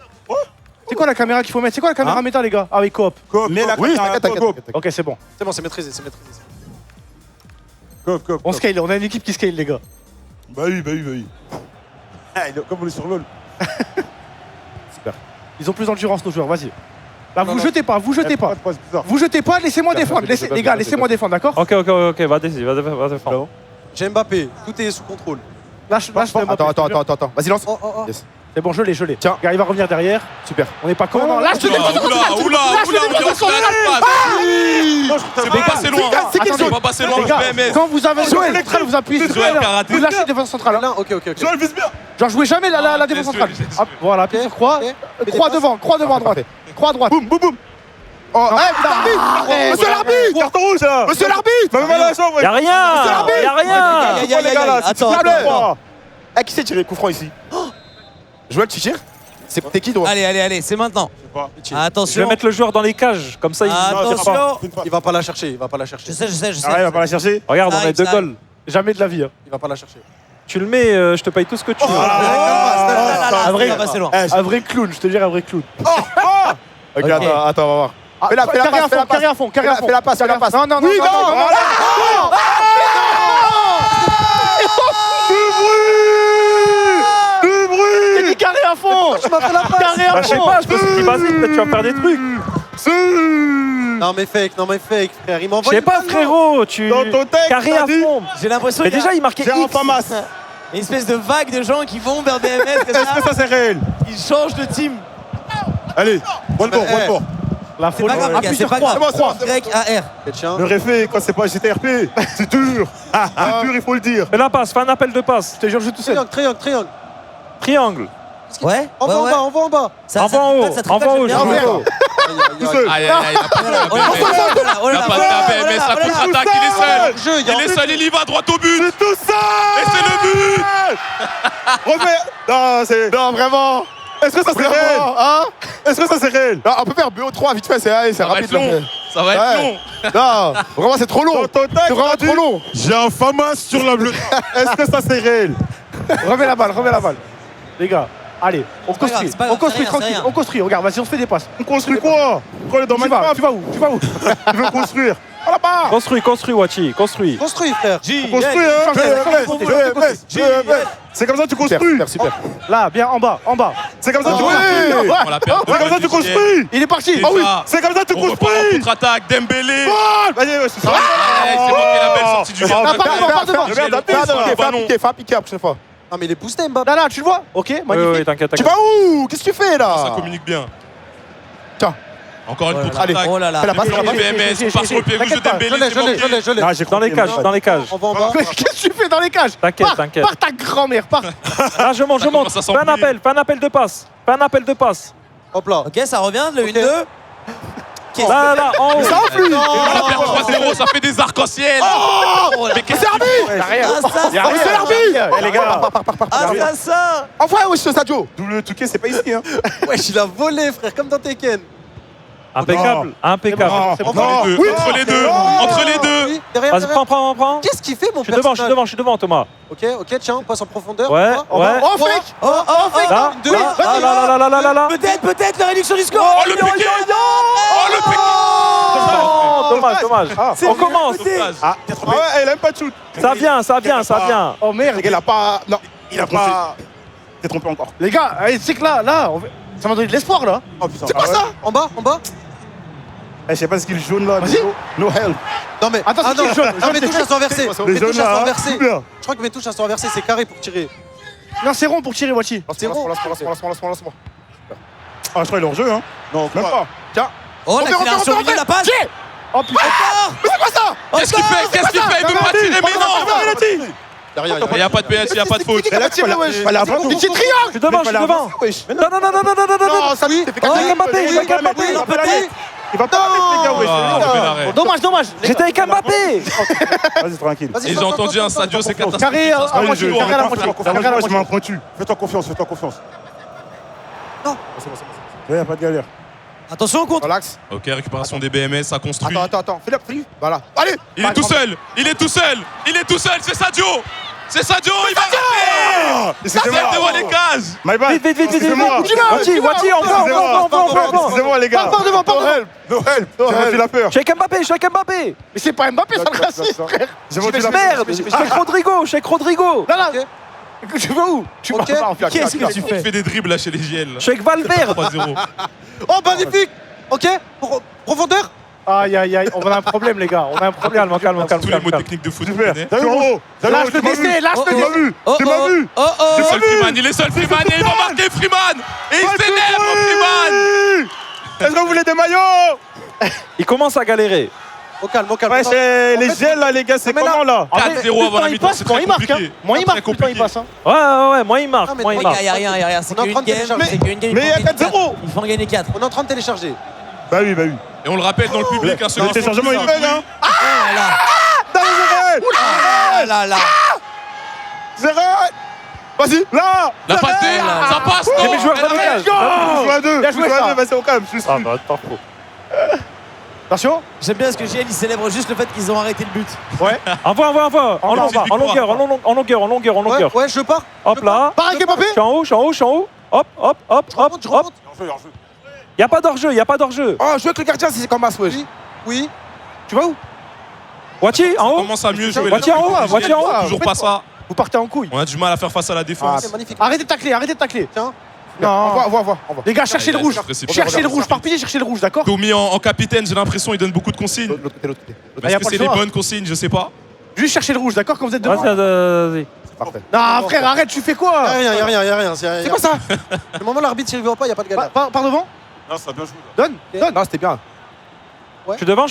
C'est quoi la caméra qu'il faut mettre? C'est quoi la caméra méta, les gars? Ah oui, coop. Mais la Oui, caméra, t'inquiète. Ok, c'est bon. C'est bon, c'est maîtrisé, c'est maîtrisé. On scale, on a une équipe qui scale, les gars. Bah oui. Comme on est sur LoL. Ils ont plus d'endurance, nos joueurs, vas-y. Là, vous jetez pas. Vous jetez pas, laissez-moi défendre. Les gars, laissez-moi défendre, d'accord? Ok, vas-y, vas-y, défendre. J'ai Mbappé, tout est sous contrôle. Lâche Mbappé. Attends. Vas-y, lance. Oh. Yes. C'est bon, je l'ai. Tiens. Regarde, il va revenir derrière. Super. On n'est pas con. Non, lâche le Oula, c'est pas passé loin. C'est pas passé loin, Les gars, BMS. quand vous avez le central, vous appuyez sur Joël L. Karaté. Vous lâchez défense centrale. Là, ok. Joël vise bien. Genre, jouez jamais la défense centrale. Hop, voilà, appuyez sur croix. Croix devant à droite. Croix à droite. Boum. Oh, monsieur l'arbitre. Carton rouge là. Monsieur l'arbitre. Même mal à la chambre. Y'a rien. Y'a rien. les gars là. Attends. Eh, qui c'est tiré coup franc ici? Joël, tu tires? T'es qui toi? Allez, c'est maintenant. Je vais Attention. mettre le joueur dans les cages, comme ça il. Attention. Il va pas la chercher. Je sais. Ah, il va pas la chercher. Regarde, on a Nice, 2 nice. goals. Jamais de la vie. Il va pas la chercher. Tu le mets, je te paye tout ce que tu veux. Un vrai- vrai passer loin. Un vrai clown, je te dirais un vrai clown. Ok, attends, on va voir. Fais la passe, Carré à fond. Fais la passe. Non. Oui, non. Il dit carré à fond. Carré Bah, à je sais fond. pas, je pense qu'il vas-y, peut-être tu vas faire des trucs. Non mais fake, frère. Il Je m'envoie. sais pas, frérot, tu. Dans ton texte, Carré t'as à dit fond. J'ai l'impression Mais qu'il y a déjà, il marquait J'ai un X. Famas. une espèce de vague de gens qui vont vers BMS. Est-ce que ça c'est réel? Ils changent de team. Allez, one more. La C'est folie. pas grave, les gars, Appuie c'est sur pas croix. grave. Y-A-R. Tiens. Le réfé, quand c'est pas GTRP, c'est dur. C'est dur, il faut le dire. Fais la passe, fais un appel de passe. Je te jure, je joue tout seul. Triangle. Triangle. Ouais. Envoie en bas. Envoie en haut, envoie en haut, bien. je veux. Tout seul. Aïe, il a pas de Oh là là, oh là La là, passe oh là là, à BMS, oh la là là. contre-attaque, il est seul. Jeu, Il est seul, il y va droit au but. C'est tout ça. Et c'est le but. Refais. Non, c'est. Non, vraiment. Est-ce que ça c'est réel? Hein? Est-ce que ça c'est réel? Non, on peut faire BO3 vite fait, c'est Ça va rapide. être long. là. Ça va être Ouais. long. Non, vraiment, c'est trop long. Dans ton texte, C'est vraiment t'as dit. trop long. J'ai un Famas sur la bleue. Est-ce que ça c'est réel? Remets la balle. Les gars, allez, on pas grave, construit. c'est pas grave, On construit c'est rien, tranquille. c'est rien. On construit. Regarde, vas-y, on se fait des passes. On construit quoi? Quand on est dans Tu vas Minecraft, où tu veux construire. Oh là-bas. Construis, Wachi, construis. Construis, frère. On construit, hein? C'est comme ça que tu construis. Super. Là, bien en bas. C'est comme ça que tu Oui. construis. On la perd. C'est comme ça que tu construis. Il est parti. Ah oui. C'est comme ça que tu On repart en construis. contre-attaque. Dembélé. Vas-y, c'est ça. C'est moi qui ai la belle sortie du gardien. Part devant. Fais un piqué la prochaine fois. Non mais il est boosté Mbappé. Là, tu le vois? Ok, Oui, magnifique. t'inquiète, Tu t'inquiète. vas où? Qu'est-ce que tu fais Ça là? communique bien. Tiens. Encore une Oh là là. contre-attaque. Oh là là. Fais la passe, Le BMS, on part sur le pied gauche de Dembélé. c'est manqué. Je l'ai. Ah, j'ai Dans les cages, dans les cages. Envoie en bas. Mais qu'est-ce que tu fais dans les cages? T'inquiète, t'inquiète. Pars ta grand-mère, pars. Là, je monte. commence à Fais un s'embrouiller. appel de passe. Hop là. Ok, ça revient, le 1-2. Là, en haut. Ça influe. On la perd 3-0, ça fait des arcs-en-ciel. Mais qu'est-ce que C'est l'arbitre. Les gars, Assassin. Envoie wesh Sadio. double touquet, c'est pas ici, hein. Wesh, il a volé, frère, comme dans Tekken. Impeccable. Entre les deux, entre les deux, entre les deux. Oui, derrière, Vas-y, derrière. prends. Qu'est-ce qu'il fait, mon Je suis devant, Thomas. Ok, tiens, passe en profondeur. Ouais. Oh fake. Là, Deux. là. Peut-être la réduction du score. Oh le piqué. Oh le piqué. Dommage. On commence. Ah ouais, il aime pas de shoot. Ça vient. Oh merde. Les gars, il a pas. Non. Il a pas. T'es trompé encore. Les gars, tu sais que là, ça m'a donné de l'espoir là. Oh putain. C'est quoi ça? En bas. Je sais pas ce qu'il jaune là. Vas-y. No help. Non mais. Attends, c'est non, qui le jaune? non, mes touches elles sont inversées. Les Mes jaunes touches elles sont là, inversées. tout bien. Je crois que mes touches elles sont inversées, c'est carré pour tirer. Non, c'est rond pour tirer, Wachi. Lance-moi. Ah, je crois qu'il est hors jeu, hein. Non, même pas. Tiens. Oh, l'accélération au milieu de la passe. Oh putain. Mais c'est quoi ça? Qu'est-ce qu'il fait? Il veut pas tirer, mais non. Derrière, Il n'y a pas de pénalty, il n'y a pas de faute. Il a tiré, wesh. Fallait avant. C'est triangle. Je suis devant. Non, ça lui, t'es fait Avec Mbappé. Il va pas la mettre, les gars, wesh. Ah, mauvais arrêt. Dommage. J'étais avec Mbappé. Vas-y, tranquille. Vas-y, Et j'ai entendu un Sadio, c'est catastrophique. Carré à Allez, moitié, je carré à la moitié. Carré à la je moitié. mets un pointu. Fais-toi confiance. Non. Il y a pas de galère. Attention au contre. Relax. Ok, récupération des BMS, ça construit. Attends. Fais la prise. Voilà. Allez. Il est tout seul, c'est Sadio. C'est Sadio, il va rater. Excusez-moi. C'est devant les cases. My bad. Vite. Excusez-moi. Wachi, on Excusez-moi, les gars. Pars devant. No help. J'ai vendu la peur. Je suis avec Mbappé. Mais c'est pas Mbappé, ça le raciste, frère. J'ai vendu la peur. Merde. Je suis avec Rodrigo. Là. Ok. Tu vas où? Tu vas en faire. Qu'est-ce que tu Il fais? fait des dribbles là chez les JL. Je suis avec Valverde. 3-0. Oh, magnifique. Ok, profondeur. Aïe, aïe, aïe. On a un problème, les gars. On a un problème. Calme. Tous les mots techniques de foot. Super. Vous Zéro. Lâche le décès, lâche le Tu m'as décès. vu. Tu m'as vu. Le seul Freeman, il est seul Freeman et il va marquer Freeman. Et il s'énerve Freeman. Est-ce que vous voulez des maillots? Il commence à galérer. Au calme, au calme. Ouais, c'est les gels là, les gars, c'est comment là? 4-0 avant la mi-temps, c'est très compliqué. Moins il marque, plus le temps il compliqué. passe. Ouais, moi il marque. Ah, mais Moi il Il marque. y a rien. C'est On est en qu'une train de game. télécharger. C'est qu'une game. Mais il y a 4-0. Il faut en gagner 4. On est en train de télécharger. Bah oui. Et on le rappelle dans le public, un Le second. téléchargement il fait, hein? Oh là là. Zéro. Vas-y, là. La passe D, ça passe, J'ai non? mis joueur de Elle dégage. Je joue à deux. Bien Je joué, joue à ça. deux, vas-y, au calme. Je suis Ah bah attends, faut. Attention. J'aime bien ce que GL il célèbre juste le fait qu'ils ont arrêté le but. Envoie. En longueur. Ouais, je pars. Hop là. Pareil que Mbappé. Je suis en haut. Hop. Je remonte. Y a pas d'hors-jeu. Oh, jouer avec le gardien, c'est comme Mas, wesh. Oui. Tu vas où? Wati, en On haut. commence à mieux jouer. Voici en haut, voici en haut. Toujours pas ça. Vous partez en couille. On a du mal à faire face à la défense. C'est magnifique. Arrêtez de tacler. Tiens. Non. Envoie. Les gars, cherchez le il a rouge. stressé. Cherchez le rouge. Par pitié, cherchez le rouge, d'accord? Tommy en capitaine, j'ai l'impression, il donne beaucoup de consignes. L'autre côté. Mais y a est-ce pas que c'est le les choix. bonnes consignes? Je sais pas. Juste cherchez le rouge, d'accord? Quand vous êtes devant. Vas-y. Parfait. Non, frère, arrête, tu fais quoi? Y'a rien. C'est quoi ça? Le moment où l'arbitre s'y voit pas, y'a pas de galère. Par devant. Non, ça a bien joué. Donne. Non, c'était bien. Je suis devant.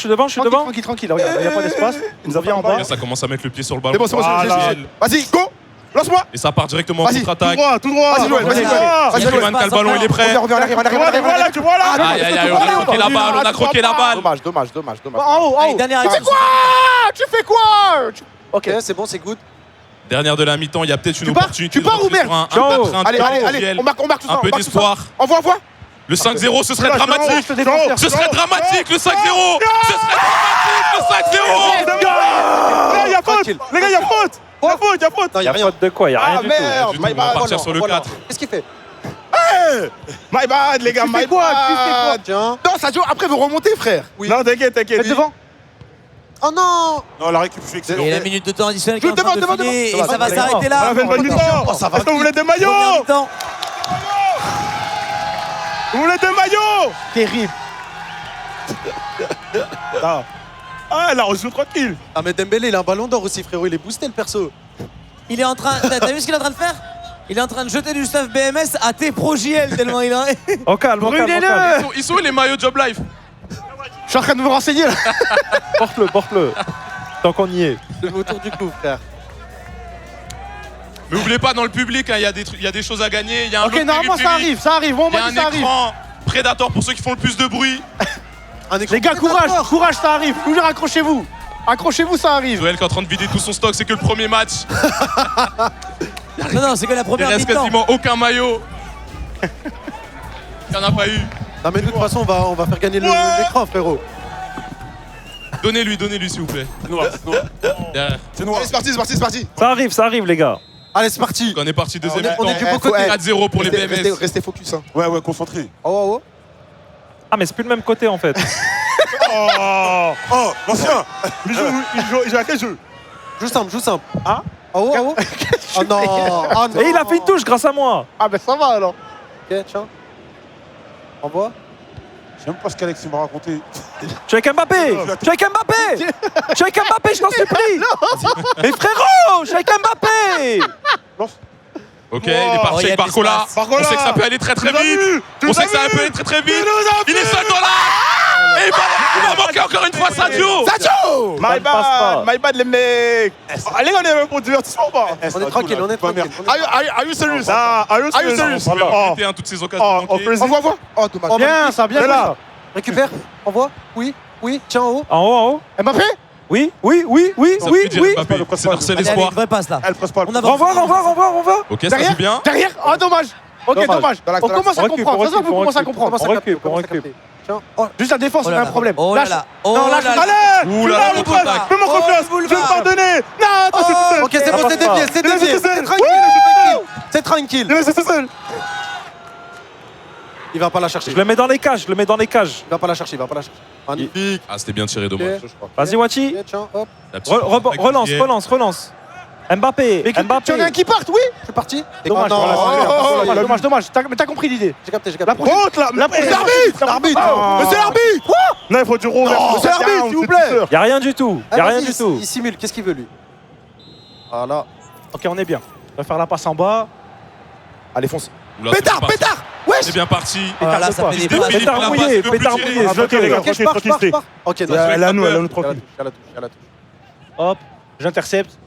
Tranquille. Regarde, il y a pas d'espace. Il revient en bas. Là, ça commence à mettre le pied sur le C'est ballon. bon, Voilà. Vas-y, go. Lance-moi. Et ça part directement en Vas-y, contre-attaque. Tout droit. Vas-y, Joël, vas-y. Freeman qui a le ballon, il est prêt. On arrive. Tu vois là. Aïe, on a croqué la balle, on a croqué la balle. Dommage. En haut. Allez, dernière action. Tu fais quoi? Ok, c'est bon, c'est good. Dernière de la mi-temps, il y a peut-être une Tu pars opportunité. Tu pars de ou rentrer merde? sur un 4-1 Allez, on marque tout ça. Un peu d'espoir. Envoie. Le 5-0, ce serait Là, dramatique. je te défends. Ce serait dramatique, le 5-0. Ce serait dramatique, le 5-0. Là, y a faute. Tranquille. Les gars, y a faute. Non, y'a rien. Faute de quoi? Y a rien du tout. Merde, Du my tout, on va bad. partir sur le 4. Qu'est-ce qu'il fait? My bad, les gars, Tu fais my quoi? bad. Tiens. Non, Sadio, après, vous remontez, frère. Non, t'inquiète. Faites devant. Oh non. Non, la récup, je suis excellent. Et la minute de temps additionnel qui est en Je train de demande. filer, et ça va devant. s'arrêter On là. a fait pas du temps. ça va Est-ce que vous voulez des Première maillots? mi-temps. Vous voulez des maillots? Terrible. Ah, là, on joue tranquille. Ah, mais Dembélé, il a un ballon d'or aussi, frérot. Il est boosté, le perso. Il est en train. T'as vu ce qu'il est en train de faire? Il est en train de jeter du stuff BMS à tes pro-JL tellement il en est. Au calme. Brûlez-le. Ils sont où les maillots Job Life? Je suis en train de me renseigner là. Porte-le. Tant qu'on y est. Le autour du clou, frère. Mais oubliez pas, dans le public, hein, il y a des choses à gagner. Il y a un Ok, lot de normalement ça périphérie. arrive. Bon, Il y a moi un ça arrive. écran Predator pour ceux qui font le plus de bruit. Un écran Les gars, prédateur. courage, ça arrive. Toujours accrochez-vous. Accrochez-vous, ça arrive. Joël qui est en train de vider tout son stock, c'est que le premier match. Non, c'est que la Il première reste mi-temps. quasiment aucun maillot. Il n'y en a pas eu. Non, mais de toute façon, on va faire gagner l'écran, frérot. Donnez-lui, s'il vous plaît. Derrière. Allez, c'est parti. Ça arrive, les gars. Allez, c'est parti. On est parti deuxième On est mi-temps. du bon côté. 4-0 pour les BMS. Restez focus. Hein. Ouais, concentré. Oh. Ah, mais c'est plus le même côté en fait. Oh, l'ancien. Il joue à quel jeu? Joue simple. Hein? Oh. Oh non. Ah non. Et il a fait une touche grâce à moi. Ah ben ça va alors. Ok, tiens. Envoie. Je sais même pas ce qu'Alex m'a raconté. Je suis avec Mbappé, je t'en supplie. Mais frérot, je suis avec Mbappé. Ok, il est parti Oh, il y a avec de Barcola. l'espace. On sait que ça peut aller très très vite. On sait que ça peut aller très très vite. Il est seul dans la. Et il va manquer encore une fois Sadio. Sadio. Ça ne passe pas. My bad, les mecs. Allez, on est même pour divertissement ou pas? On est tranquille. Are you serious? Are you serious? serious? On va répéter, hein, toutes ces occasions manquées. Envoie. Oh, dommage. Bien, ça, bien joué, ça. Récupère. Envoie. Oui. Tiens en haut. En haut. Mbappé. Oui. Ça veut dire Mbappé. C'est leur seul Allez, espoir. une vraie passe là. Elle presse pas. On avance. Renvoie. Ok, ça joue bien. Derrière. Oh, dommage. Ok, dommage. On commence à comprendre. Ça se voit que vous commencez à comprendre. On récup. Tiens. Oh. Juste la défense, Oh on là a un là. problème. Oh là Lâche. là. Oh Non, là lâche. là. Allez. Ouh là là, le boulevard. Fais-moi confiance. Oh, Je vais me pardonner. Non, toi, c'est tout seul. Ok, c'est bon, passe c'est pas. dévié. C'est dévié. Laisse-le C'est seul. tranquille. C'est tranquille. C'est tout seul. Il va pas la chercher. Je le mets dans les cages. Il va pas la chercher. Magnifique. Ah, c'était bien tiré, dommage. Vas-y, Wati. Ok, tiens, hop. La petite attaque Relance. Mbappé. Tu en as un qui parte, oui. Je suis parti. Dommage. Oh, non. Dommage. Mais t'as compris l'idée. J'ai capté. Honte là. La prochaine. L'arbitre. Mais c'est l'arbitre. Non, il faut du roux. c'est arbitre, s'il vous plaît. Y a rien du tout. Y a rien du tout. Il simule, qu'est-ce qu'il veut lui? Voilà. Ok, on est bien. On va faire la passe en bas. Allez, fonce. Oula, Pétard, c'est bien pétard. parti. Wesh. C'est bien parti. Ah, là, ça fait des Philippe, passes. la Pétard passe, mouillé, il peut plus pétard tirer. mouillé. Ok, les gars, Ok, je pars, je pars. Ok, non, Ouais. Elle a nous, elle a nous Je suis à tranquille. la touche, je suis à la touche. Hop, j'intercepte.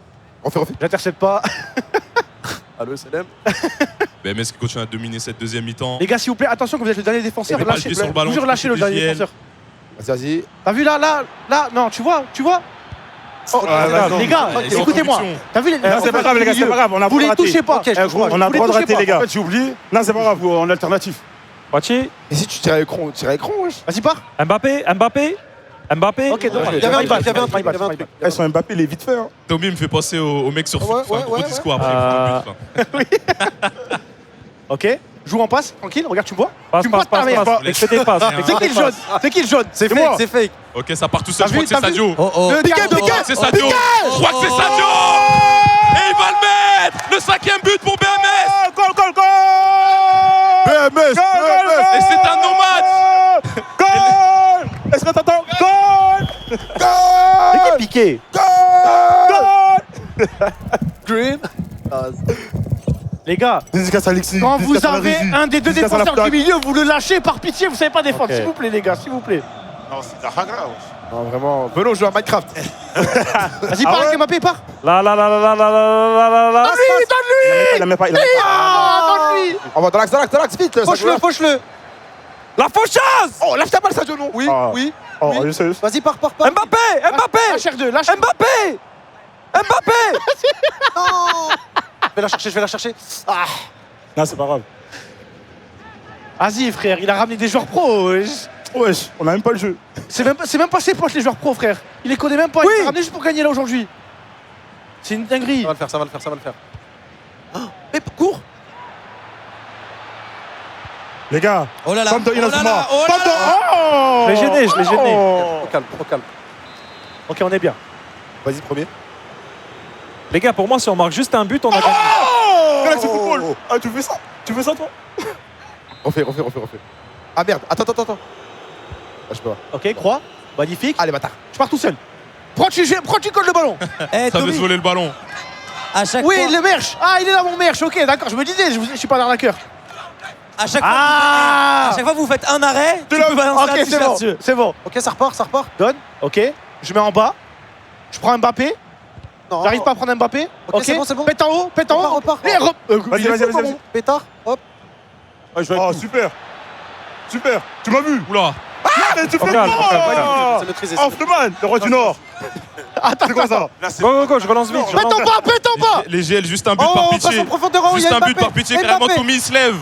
Refais. J'intercepte pas. Allô, Salem. BMS qui continue à dominer cette deuxième mi-temps. Les gars, s'il vous plaît, attention que vous êtes le dernier défenseur. Et pas le Lâchez, pied sur le ballon, toujours lâchez le du dernier JL. défenseur. Vas-y. T'as vu là, non, tu vois Oh, vas-y. Les gars, Ils sont en écoutez-moi. conviction. T'as vu les. Non, c'est pas grave, les gars, c'est pas grave. On a Vous les touchez pas. Ok, je Eh, comprends. On a vous le droit de les touchez rater, pas. les gars. En fait, j'ai oublié. Non, c'est pas grave, en alternative. Moitié. Et si tu tires à écran, wesh. Vas-y, pars. Mbappé. Ok, donc Il y avait un truc, il y avait un truc, il y avait un truc. Elles sont Mbappé, il est vite fait. Hein. Tommy me fait penser au mec sur Ouais, foot. Enfin, ouais, gros ouais, discours après. il faut le but, là. Ok, joue en passe, tranquille, regarde, tu me vois. Passe, Tu me vois passe, de ta passe. mère. Fais des passes. C'est qui le jaune C'est qui le jaune C'est moi. fake, c'est fake. Ok, ça part tout seul. T'as Je crois vu, que c'est t'as vu Sadio. Oh oh. Piqué, Je crois que c'est Sadio. Je crois que c'est Sadio. Et il va le mettre. Le 5e but pour BMS. Goal BMS. Et c'est un nomade. Goal Est-ce que t'entends? Goal C'est qui piqué? Green. Les gars, Dédicace à Alexis. quand vous dédicace à la avez régie, un des deux dédicace à la défenseurs du plaque. milieu, vous le lâchez par pitié, vous savez pas défendre. Ok. S'il vous plaît, les gars, s'il vous plaît. Non, c'est un hagra. Non, vraiment. Belo joue à Minecraft. Vas-y, Ah pars ouais avec Mbappé, pars. Là. Il la met pas, il la met pas. Ah, donne-lui. On va dans l'axe, vite. Fauche-le, fauche-le. La faucheuse. Oh, lâche ta balle, Sadio, non? Oui, Ah. oui. Oh, oui. sérieux. Vas-y, pars. Mbappé. Lâche R2, lâche. Mbappé. Non. Je vais la chercher. Ah. Non, c'est pas grave. Vas-y, frère, il a ramené des joueurs pros. Wesh, on a même pas le jeu. C'est même pas ses poches, les joueurs pros, frère. Il les connaît même pas. Il les a ramenés juste pour gagner là aujourd'hui. C'est une dinguerie. Ça va le faire. Ah, mais cours. Les gars, Oh là là. Pam de Oh là là. Inazuma. Oh là Pam de... là. Oh Je l'ai gêné. Trop calme. Ok, on est bien. Vas-y, premier. Les gars, pour moi, si on marque juste un but, on a gagné. Galaxy Football. Ah, tu fais ça? Tu fais ça, toi? Refais. Ah merde, attends. Ah, je peux pas. Ok, croix. Magnifique. Allez, bâtard. Je pars tout seul. Prends, tu colles le ballon. Eh, Ça veut se Tommy, voler le ballon. à chaque Oui, fois, le merch. Ah, il est là, mon merch. Ok, d'accord. Je me disais, je suis pas l'arnaqueur. à chaque fois, Ah. à chaque fois que vous faites un arrêt, tu peux balancer Ok, un c'est t-shirt bon. dessus. C'est bon. Ok, ça repart. Donne. Ok. Je mets en bas. Je prends Mbappé. Non. J'arrive pas à prendre Mbappé. Ok, c'est bon. Pète en haut. Repars. Et Vas-y. Pétard. Hop. Oh, super. Tu m'as vu? Oula. Mais tu fais Calme, quoi? C'est maîtrisé. Oh, Freeman, le roi du Nord. C'est quoi ça? Go, je relance vite. Pète en bas. Les GL, juste un but Oh, par passe pitié. en profondeur. Oh, il y Juste a un but Mbappé. par pitié. Carrément, Mbappé. Tommy il se lève.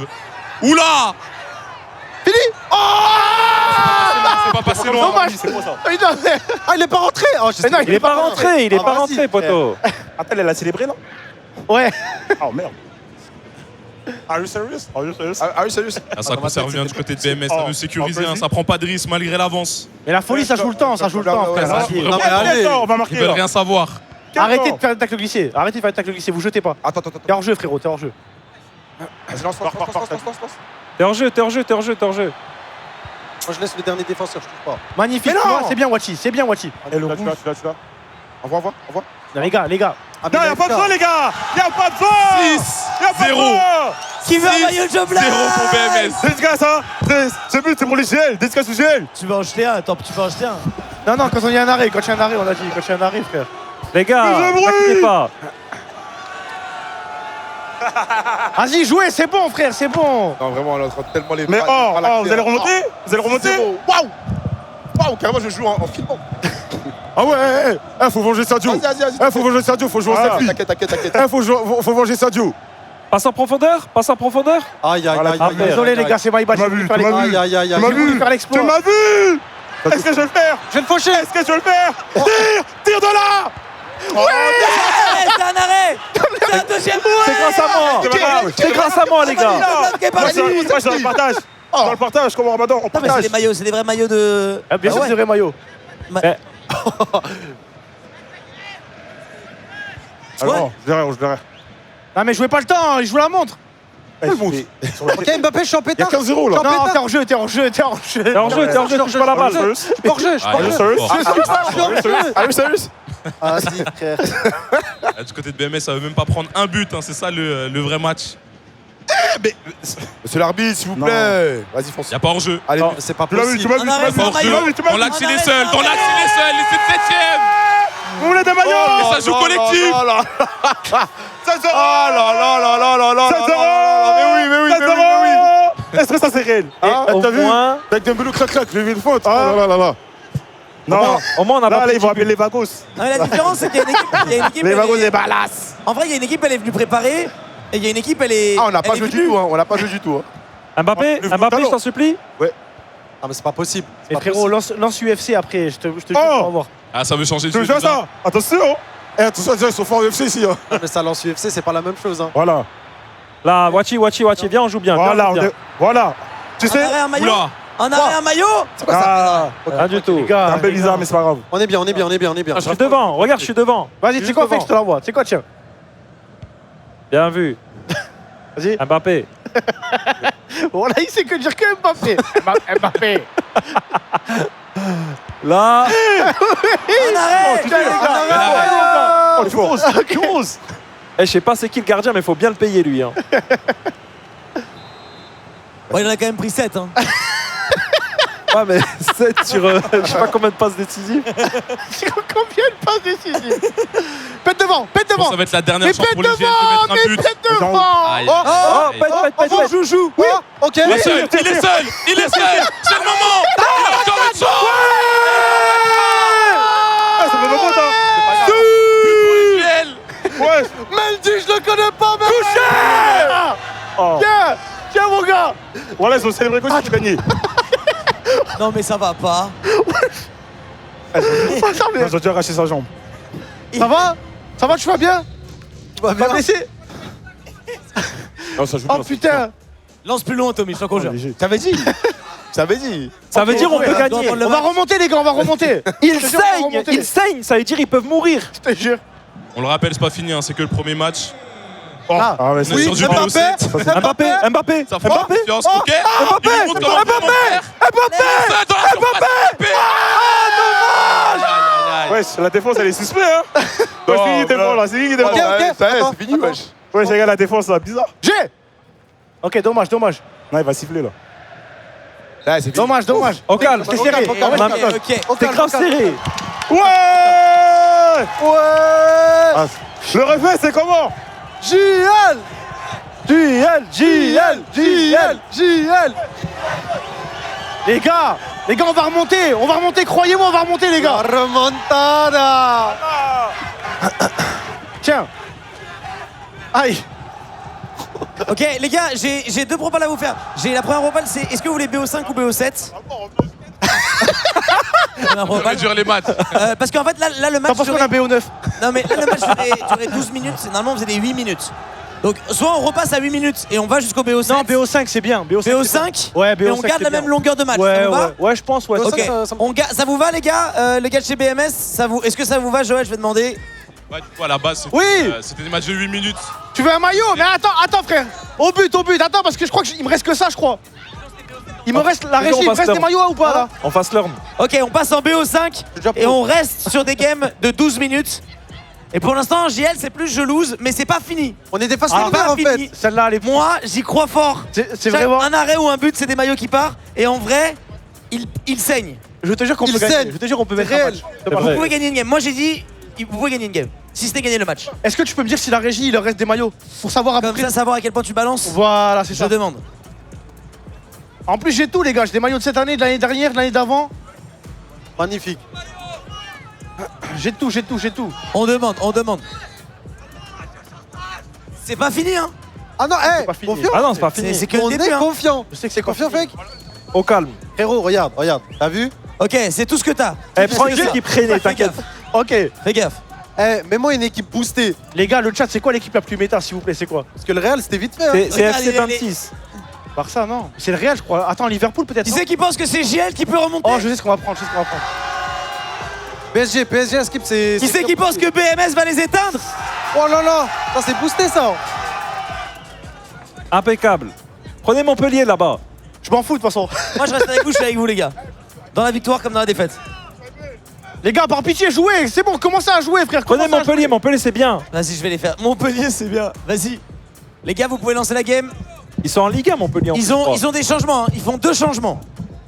Oula. Fini. Oh. C'est pas passé loin. Dommage. C'est quoi ça? Putain, mais- Ah, il est pas rentré. Oh, Mais non, Il est pas rentré, vas-y. poto. Attends, elle a célébré là? Ouais. Oh merde. Are you serious? Ah oui, salut. Ah, ça conserve bien du côté de BMS. Ça Oh, veut sécuriser. oh, hein, ça prend pas de risque malgré l'avance. Mais la folie, ça joue le temps, frère. Ouais, Vas-y. Non, mais allez. On va Ils marquer veulent là. rien savoir. Arrêtez de faire une tacle glissée. Vous jetez pas. Attends. T'es hors jeu, frérot. T'es hors jeu. Vas-y, lance. T'es hors jeu. Moi, je laisse le dernier défenseur, je touche pas. Magnifique. Mais tu non. vois, C'est bien, Wachi. C'est bien, Wachi. Et le rouge. Tu l'as. Envoie. Non, les gars. Ah, Non, mais y'a là, pas besoin, les gars! Y'a pas besoin! 6, Y'a pas 0. besoin! Qui veut un maillot de job là 0 pour BMS. Dédicace, hein! Ce but, c'est pour les GL! Dédicace aux GL! Tu vas en jeter un, attends, tu peux en jeter un. Non, quand il y a un arrêt, on a dit. Quand il y a un arrêt, frère. Les gars, Mais je n'inquiétez pas. Vas-y, jouez, c'est bon, frère, c'est bon. Non, vraiment, on est en train de tellement les. Mais bras vous allez remonter? Vous allez remonter? Waouh, carrément, je joue en filmant. Ah ouais, faut venger Sadio. Vas-y. Faut venger Sadio, faut jouer en Voilà. selfie. T'inquiète. Faut venger Sadio. Passe en profondeur. Aïe. Désolé, les gars, c'est my bad. Tu m'as vu, tu m'as vu. Aïe. Tu m'as vu? faire l'exploit. Tu m'as vu? Est-ce que je vais le faire? Je vais le faucher. Est-ce que je vais le faire? Tire de là! Eh, c'est un arrêt. C'est un deuxième. C'est grâce à moi. C'est pas grave. C'est grâce à moi, les gars. Moi, je le partage. Dans le partage, comme au Ramadan, on Non mais c'est partage. des maillots, c'est des vrais maillots de. Ah, bien sûr, ouais. c'est vrai, maillot. Ah non, je verrai. Non, mais jouez pas le temps, il joue la montre. Ok, Mbappé, je suis en Il y a pétard. 15-0 là. Non, t'es en jeu, t'es en jeu, t'es en jeu. T'es en jeu, touche pas la balle. Hors-jeu, je suis Ah, il est hors-jeu. fort. Are you serious? Ah si, frère. Ah, du côté de BMS, ça veut même pas prendre un but, hein, c'est ça le vrai match. Monsieur l'arbitre, s'il vous plaît. Vas-y, fonce. Y a pas hors-jeu. Allez, Non, c'est pas Tu m'as vu, tu possible. m'as vu, On arrête, tu m'as Pas vu, hors-jeu. tu m'as vu, tu m'as Dans vu. l'axe, il est seul. Dans l'axe, il est seul. Et c'est le 7ème. Vous voulez des maillots? Mais ça joue collectif. Oh là là là là là là. 7-0. Mais oui. Est-ce que ça c'est réel? Hein, Au t'as vu? moins, Avec Dembélé, clac, j'ai vu une faute. Ah. Oh là là là. Non. au moins, on a Là, pas là, ils vont pris appeler les vagos. Non, mais la différence, c'est qu'il y a une équipe. Il y a une équipe Les elle vagos, est- les balasses. En vrai, il y a une équipe, elle est venue préparer. Et il y a une équipe, elle est. Ah, on n'a pas elle est joué du venue. tout, hein. On n'a pas joué du tout. Mbappé, Le Mbappé, je talent. t'en supplie. Ah mais c'est pas possible. C'est Et pas frérot, possible. lance UFC après, je te jure, Oh. on va voir. Ah, ça veut changer de Tu veux jeu. jouer ça? Attention. Eh, attention, ils sont forts au UFC ici. Hein. Non, mais ça lance UFC, c'est pas la même chose. Hein. Voilà. Là, Wachi, viens, on joue bien. Voilà. viens. Voilà. Tu En sais? arrêt, un maillot. Oula. En arrêt, un maillot. Ah, Rien du tout. Les gars, c'est un peu bizarre, mais c'est pas grave. On est bien, on est bien, on est bien, on est bien. Je suis devant, regarde, je suis devant. Vas-y, tu sais quoi, fais que je te l'envoie. Tu sais quoi, tiens. Bien vu. Vas-y. Mbappé. Oh là, il sait que dire que Mbappé. Mbappé. Là, En arrêt. Tiens, les gars. Oh, tu oses. Tu oses. je sais pas c'est qui le gardien, mais il faut bien le payer lui. Hein. Bon, il en a quand même pris 7. Hein. Ouais, mais 7 sur je sais pas combien de passes décisives. Combien de passes décisives? Pète devant, pète Bon, devant. ça va être la dernière Mais chance pète pour les GL de devant, mettre un mais but. pète devant. Aïe. Oh, pète. Joue. Oui. Ok. Il est seul. Il est seul. C'est le moment. Il a encore une chance. Ah, ça fait pas hein. GL. Ouais. Mendy, je le connais pas, mais. Oh. Tiens, mon gars. Voilà, ils ont célébré quoi si tu gagnais? Non, mais ça va pas. Ils ont dû arracher sa jambe. Ça va? Ça va, tu vas bien? Tu vas Tu vas bien. blessé? Non, ça joue Oh bien. putain. Lance plus loin, Tommy, je t'en conjure. T'avais dit. T'avais dit. Ça veut dire on peut ouais, gagner. dans On va remonter, les gars, on va remonter. Ils Je te jure, on va saignent, remonter. ils saignent, ça veut dire ils peuvent mourir. Je te jure. On le rappelle, c'est pas fini, hein, c'est que le premier match. Ah, ouais, On est c'est sur du BO7. Mbappé. Ça fait confiance, ok. Il lui montre comment faire. Mbappé dans la surface de récupérer. Ouais, la défense, elle est suspecte, hein. Ouais, c'est qui qui défend, là? C'est qui qui défend? Ok, ok. Ça y est, Attends, c'est fini, wesh. Ouais, j'ai regardé la défense, là, bizarre. J'ai. Ok, dommage. Non, il va siffler, là. Ouais, c'est fini. Dommage. Au calme. C'est serré. Ok, ok. C'est grave serré. Ouais. Ouais. Ah, le reflet, c'est comment? JL. JL. Les gars, on va remonter, croyez-moi, on va remonter, les La gars. remontada. Tiens. Aïe. Ok, les gars, j'ai deux propales à vous faire. La première propale, c'est est-ce que vous voulez BO5 ou BO7? On va réduire les maths. Parce qu'en fait, là le match. T'en penses quoi d'un BO9? Non, mais là, le match durait 12 minutes. Normalement, on faisait des 8 minutes. Donc, soit on repasse à 8 minutes et on va jusqu'au BO7. Non, BO5, c'est bien. BO5 Ouais, BO5. Et on garde la même longueur de match. Ça vous va? Ouais, je pense, ouais. Ok, Ça me- ça vous va, les gars? Les gars de chez BMS, est-ce que ça vous va, Joël? Je vais demander. Ouais, du coup, à la base, c'était Oui. c'était des matchs de 8 minutes. Tu veux un maillot? Mais attends, frère. Au but. Attends, parce que je crois qu'il me reste que ça, je crois. Il me reste la régie, il me reste des maillots ou pas, là? On fasse l'orme. Ok, on passe en BO5 et on reste sur des games de 12 minutes. Et pour l'instant, JL, c'est plus je lose, mais c'est pas fini. On est des faces C'est pas en fait. fini. Celle-là, elle est. Moi, j'y crois fort. C'est vraiment. Un arrêt ou un but, c'est des maillots qui partent. Et en vrai, il saigne. Je te jure qu'on Il peut gagner. saigne. Je te jure qu'on peut mettre un réel. match. Vous vrai. pouvez gagner une game. Moi, j'ai dit, vous pouvez gagner une game. Si c'était gagner le match. Est-ce que tu peux me dire si la régie, il leur reste des maillots? Pour savoir à peu Comme près. ça, savoir à quel point tu balances. Voilà, c'est Je ça. demande. En plus, j'ai tout, les gars. J'ai des maillots de cette année, de l'année dernière, de l'année d'avant. Magnifique. J'ai tout. On demande. C'est pas fini, hein. Ah non, pas fini. confiant. Ah non, c'est pas fini. C'est que le On début, est hein. confiant. Je sais que C'est confiant, pas Fake. Au calme. Frérot, regarde. T'as vu? Ok, c'est tout ce que t'as. Prends une équipe René, Fais t'inquiète. gaffe. Ok. Fais gaffe. Mets-moi une équipe boostée. Les gars, le chat, c'est quoi l'équipe la plus méta, s'il vous plaît? C'est quoi? Parce que le Real, c'était vite fait. Hein. C'est Regarde, FC il est- 26. Barça, non. C'est le Real, je crois. Attends, Liverpool, peut-être. Qui non c'est qui pense que c'est JL qui peut remonter? Oh, je sais ce qu'on va prendre. PSG, skip, c'est. Qui c'est qui pense que BMS va les éteindre? Oh là là. Ça, c'est boosté, ça. Impeccable. Prenez Montpellier là-bas. Je m'en fous de toute façon. Moi, je reste avec vous, je suis avec vous, les gars. Dans la victoire comme dans la défaite. Les gars, par pitié, jouez. C'est bon, commencez à jouer, frère. Prenez Commencez à Montpellier, jouer. Montpellier c'est bien. Vas-y, je vais les faire. Montpellier, c'est bien. Vas-y. Les gars, vous pouvez lancer la game. Ils sont en Ligue 1 Montpellier. Ils ont des changements, hein. Ils font 2 changements.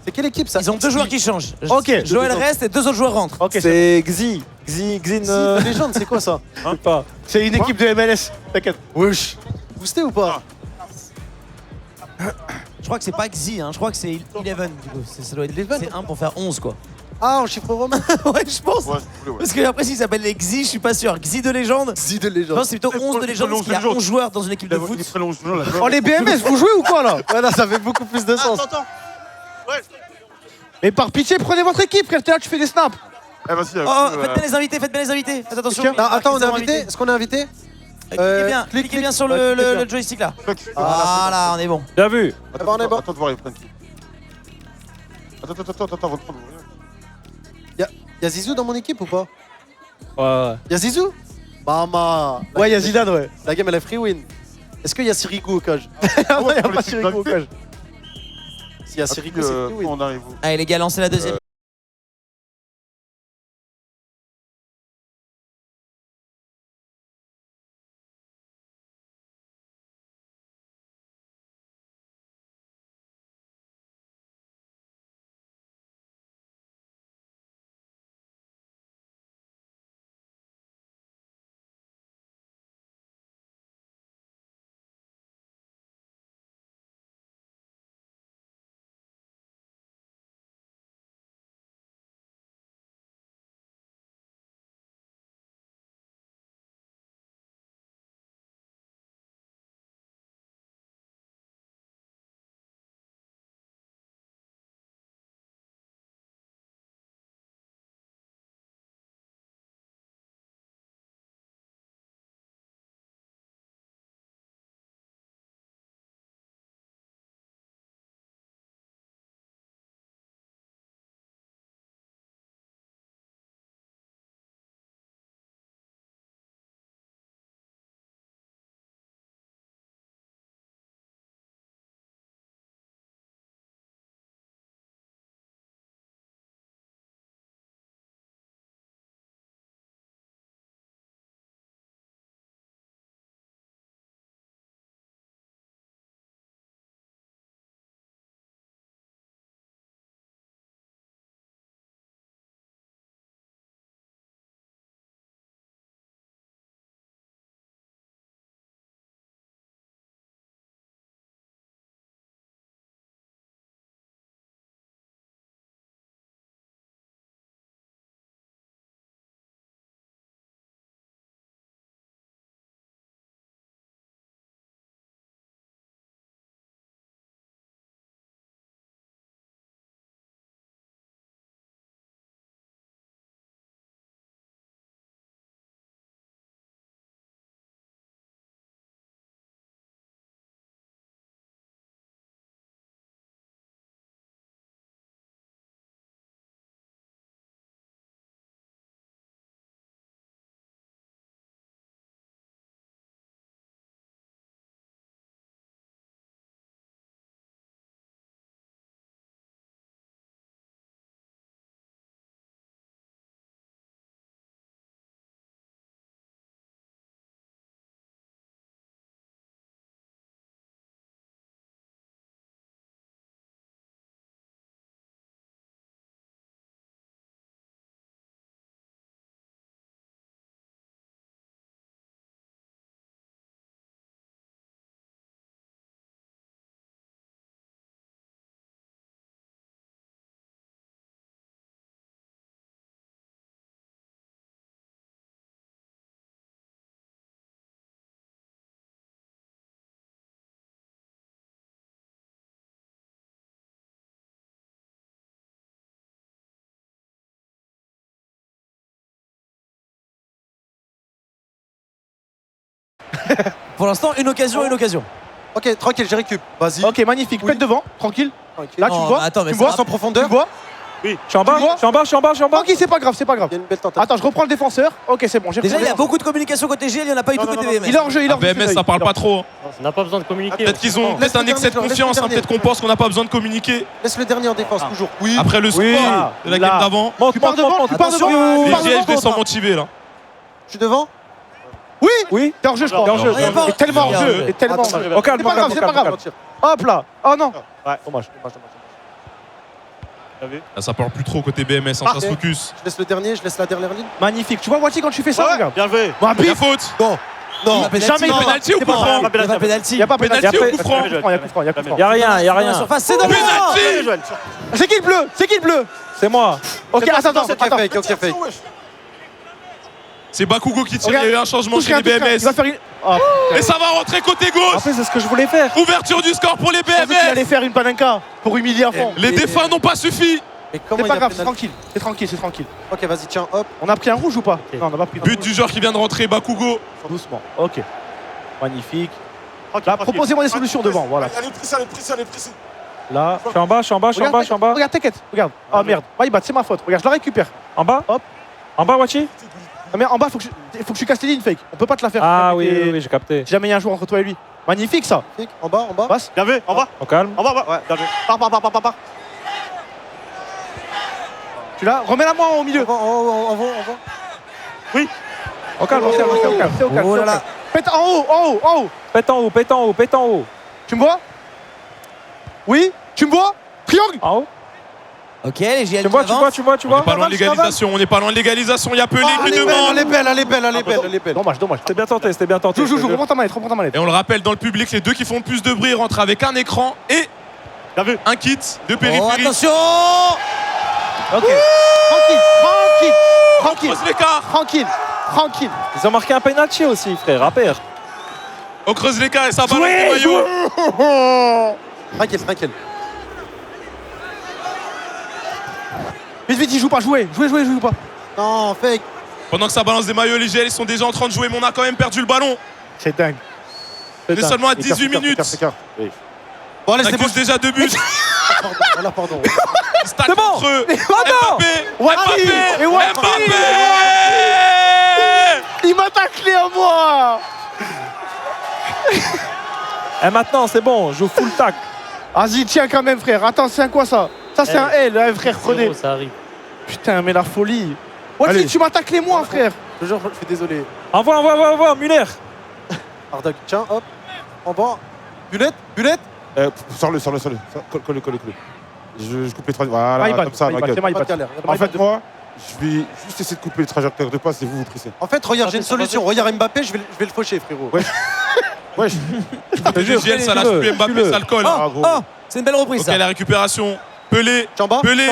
C'est quelle équipe ça? Ils ont 2 joueurs qui changent. Ok. Joël reste et 2 autres joueurs rentrent. Ok, C'est Xi. Xin. de légende, c'est quoi ça? Je sais pas. c'est une équipe de MLS. T'inquiète. Wesh. Boosté ou pas? Je crois que c'est pas Xi, hein. Je crois que c'est 11 du coup. Ça doit être 11. C'est 1 pour faire 11 quoi. Ah, en chiffre romain. Ouais, je pense. Ouais, ouais. Parce que après, s'ils s'appellent les Xi, je suis pas sûr. Xi de légende. Si de Je légende. pense que c'est plutôt 11 de légende parce qu'il y a 11 joueurs dans une équipe de foot. Oh, les BMS, vous jouez ou quoi là? Ouais, là, ça fait beaucoup plus de sens. Mais par pitié, prenez votre équipe, frère. T'es là, tu fais des snaps. Eh, vas-y. Oh, faites bien les invités, faites bien les invités. Faites attention. Tiens. Non, attends, on est Ils sont invité? Est-ce qu'on est invité? Cliquez bien sur le joystick là. Voilà, on est bon. Bien vu. On est bon. Attends de voir, il y a plein de trucs. Attends, avant de prendre. Y'a Zizou dans mon équipe ou pas? Ouais. Y'a Zizou? Mama. Ouais, y'a Zidane, ouais. La game, elle est free win. Est-ce qu'il y a Sirigu au cage? Ah ouais, y'a pas Sirigu au cage. S'il y a Sirigu, c'est free win. On arrive. Allez les gars, lancez la deuxième. Pour l'instant, une occasion. Ok, tranquille, j'ai récup. Vas-y. Ok, magnifique. Oui. Pète devant, tranquille. Tranquille. Là, tu Non, me vois. attends, mais tu me ça vois va. Sans profondeur. Tu me vois. Oui. Je suis en bas, je suis en bas, je suis en bas, je suis en bas. Ok, c'est pas grave, c'est pas grave. Il y a une belle tentative. Attends, je reprends le défenseur. Ok, c'est bon, j'ai Déjà, il y a repris. beaucoup de communication côté GL, il n'y en a pas eu tout côté BMS. Il est en jeu, il est en jeu. BMS, ça parle pas trop. On n'a pas besoin de communiquer. Peut-être qu'ils ont peut-être un excès de confiance, hein, peut-être qu'on pense qu'on n'a pas besoin de communiquer. Laisse le dernier en défense, toujours. Oui. Après le score de la game d'avant, Tu pars devant, tu pars devant. les Tu pars GL, je les devant. sens motivés là. Je suis devant. Oui, Oui. t'es en jeu, je crois. T'es en jeu. Il y a pas- Et tellement en Attends, jeu. Et tellement en attends, jeu. Au calme, C'est pas grave, c'est pas grave. Hop là. Oh non. Ouais, dommage. Là, ça parle plus trop côté BMS, hein, ça se Parfait. focus. Je laisse le dernier, je laisse la dernière ligne. Magnifique. Tu vois, Wati, quand tu fais ça, regarde. Bien joué. Bon, Il y a pif. faute. Non. Non. Jamais Non, penalty ou c'est coup pas franc grave. Il n'y a pas pénalty. Il y a pas Penalty pénalty. ou coup franc Il y a coup franc, il y a coup franc. Y'a rien, y'a Dans la rien. surface, c'est dans le Penalty. C'est qui le bleu? C'est qui le bleu? C'est moi. Ok, attends. Ok, fake, ok, fake. C'est Bakugo qui tire, il y a Regarde. eu un changement Touche chez rien, les touche rien. Il BMS. va faire une. Oh, Et ça va rentrer côté gauche. Après, c'est ce que je voulais faire. Ouverture du score pour les je pensais qu'il allait BMS. faire une panenka pour humilier à fond. Les défunts n'ont pas suffi. Mais comment C'est il y pas a grave, c'est pénalty? tranquille. C'est tranquille, c'est tranquille. Ok, vas-y, tiens, hop. On a pris un rouge ou pas? Non, on n'a pas pris. But du joueur qui vient de rentrer, Bakugo. Doucement. Ok. Magnifique. Là, proposez-moi des solutions devant. Voilà. Elle est pressée, elle est pressée, elle est pressée. Là. Je suis en bas, je suis en bas, je suis en bas, je suis en bas. Regarde, t'inquiète. Regarde. Ah merde. My bad, c'est ma faute. Regarde, je la récupère. En bas. Hop. En bas, Wachi. Ah, mais en bas, faut que je casse les lignes fake. On peut pas te la faire. Ah Si oui, jamais oui, t'es- oui, j'ai capté. Si jamais il y a un joueur entre toi et lui. Magnifique ça. Fake, en bas, en bas. Passe. Bien vu, en bas. Au calme. En bas, ouais, bien vu. Part. Tu l'as? Remets-la moi au milieu. En haut. Au calme, C'est au calme. C'est au calme. Oh là là. Pète en haut, en haut, en haut. Pète en haut, pète en haut, pète en haut. Tu me vois? Oui? Tu me vois? Triangle? En haut. Ok, les GL Tu vois, tu vois, tu vois, tu On n'est vois. pas loin de l'égalisation, on n'est pas loin de l'égalisation. Il y a Pelé qui Elle est demande. belle, elle est belle, elle est belle, elle est belle. Dommage. C'était bien tenté, c'était bien tenté. Joue, reprends ta manette, reprends ta manette. Et on le rappelle, dans le public, les deux qui font le plus de bruit rentrent avec un écran et Bien vu. un kit de Oh, périphérie. attention. Ok. Tranquille. Creuse l'écart. Tranquille. Ils ont marqué un penalty aussi, frère, à paire. On creuse l'écart et ça balance les maillots. Tranquille. Vite, il joue pas, jouez pas. Non, fake. Pendant que ça balance des maillots, les GL ils sont déjà en train de jouer, mais on a quand même perdu le ballon. C'est dingue. On est seulement à 18 minutes. Bon, allez, On c'est bon. accuse déjà 2 buts. Pardon. Stade C'est bon. contre eux. non. Mbappé. Et Wati. Il m'a taclé à moi. Et maintenant, c'est bon, je joue full tac. Vas-y, tiens quand même, frère. Attends, c'est un quoi ça? Ça, c'est un L, hein, frère, prenez. Ça arrive. Putain, mais la folie. Wati, Allez. tu m'as taclé moi, frère. Toujours, je suis désolé. Envoie, Muller. Ardog, tiens, hop. En bas. Bullet. Sors-le. Colle-le. Je coupe les trajectoires. Voilà, My bad, comme ça, my ma bad, gueule. c'est my Pas de bad. galère. En fait, moi, je vais juste essayer de couper les trajectoires de passe et vous pressez. En fait, regarde, j'ai une solution. Regarde Mbappé, je vais le faucher, frérot. Wesh. Les GL ça lâche plus Mbappé, ça le colle. Oh, gros. oh, c'est une belle reprise Ok, ça. la récupération. Pelé. Chamba. Pelé.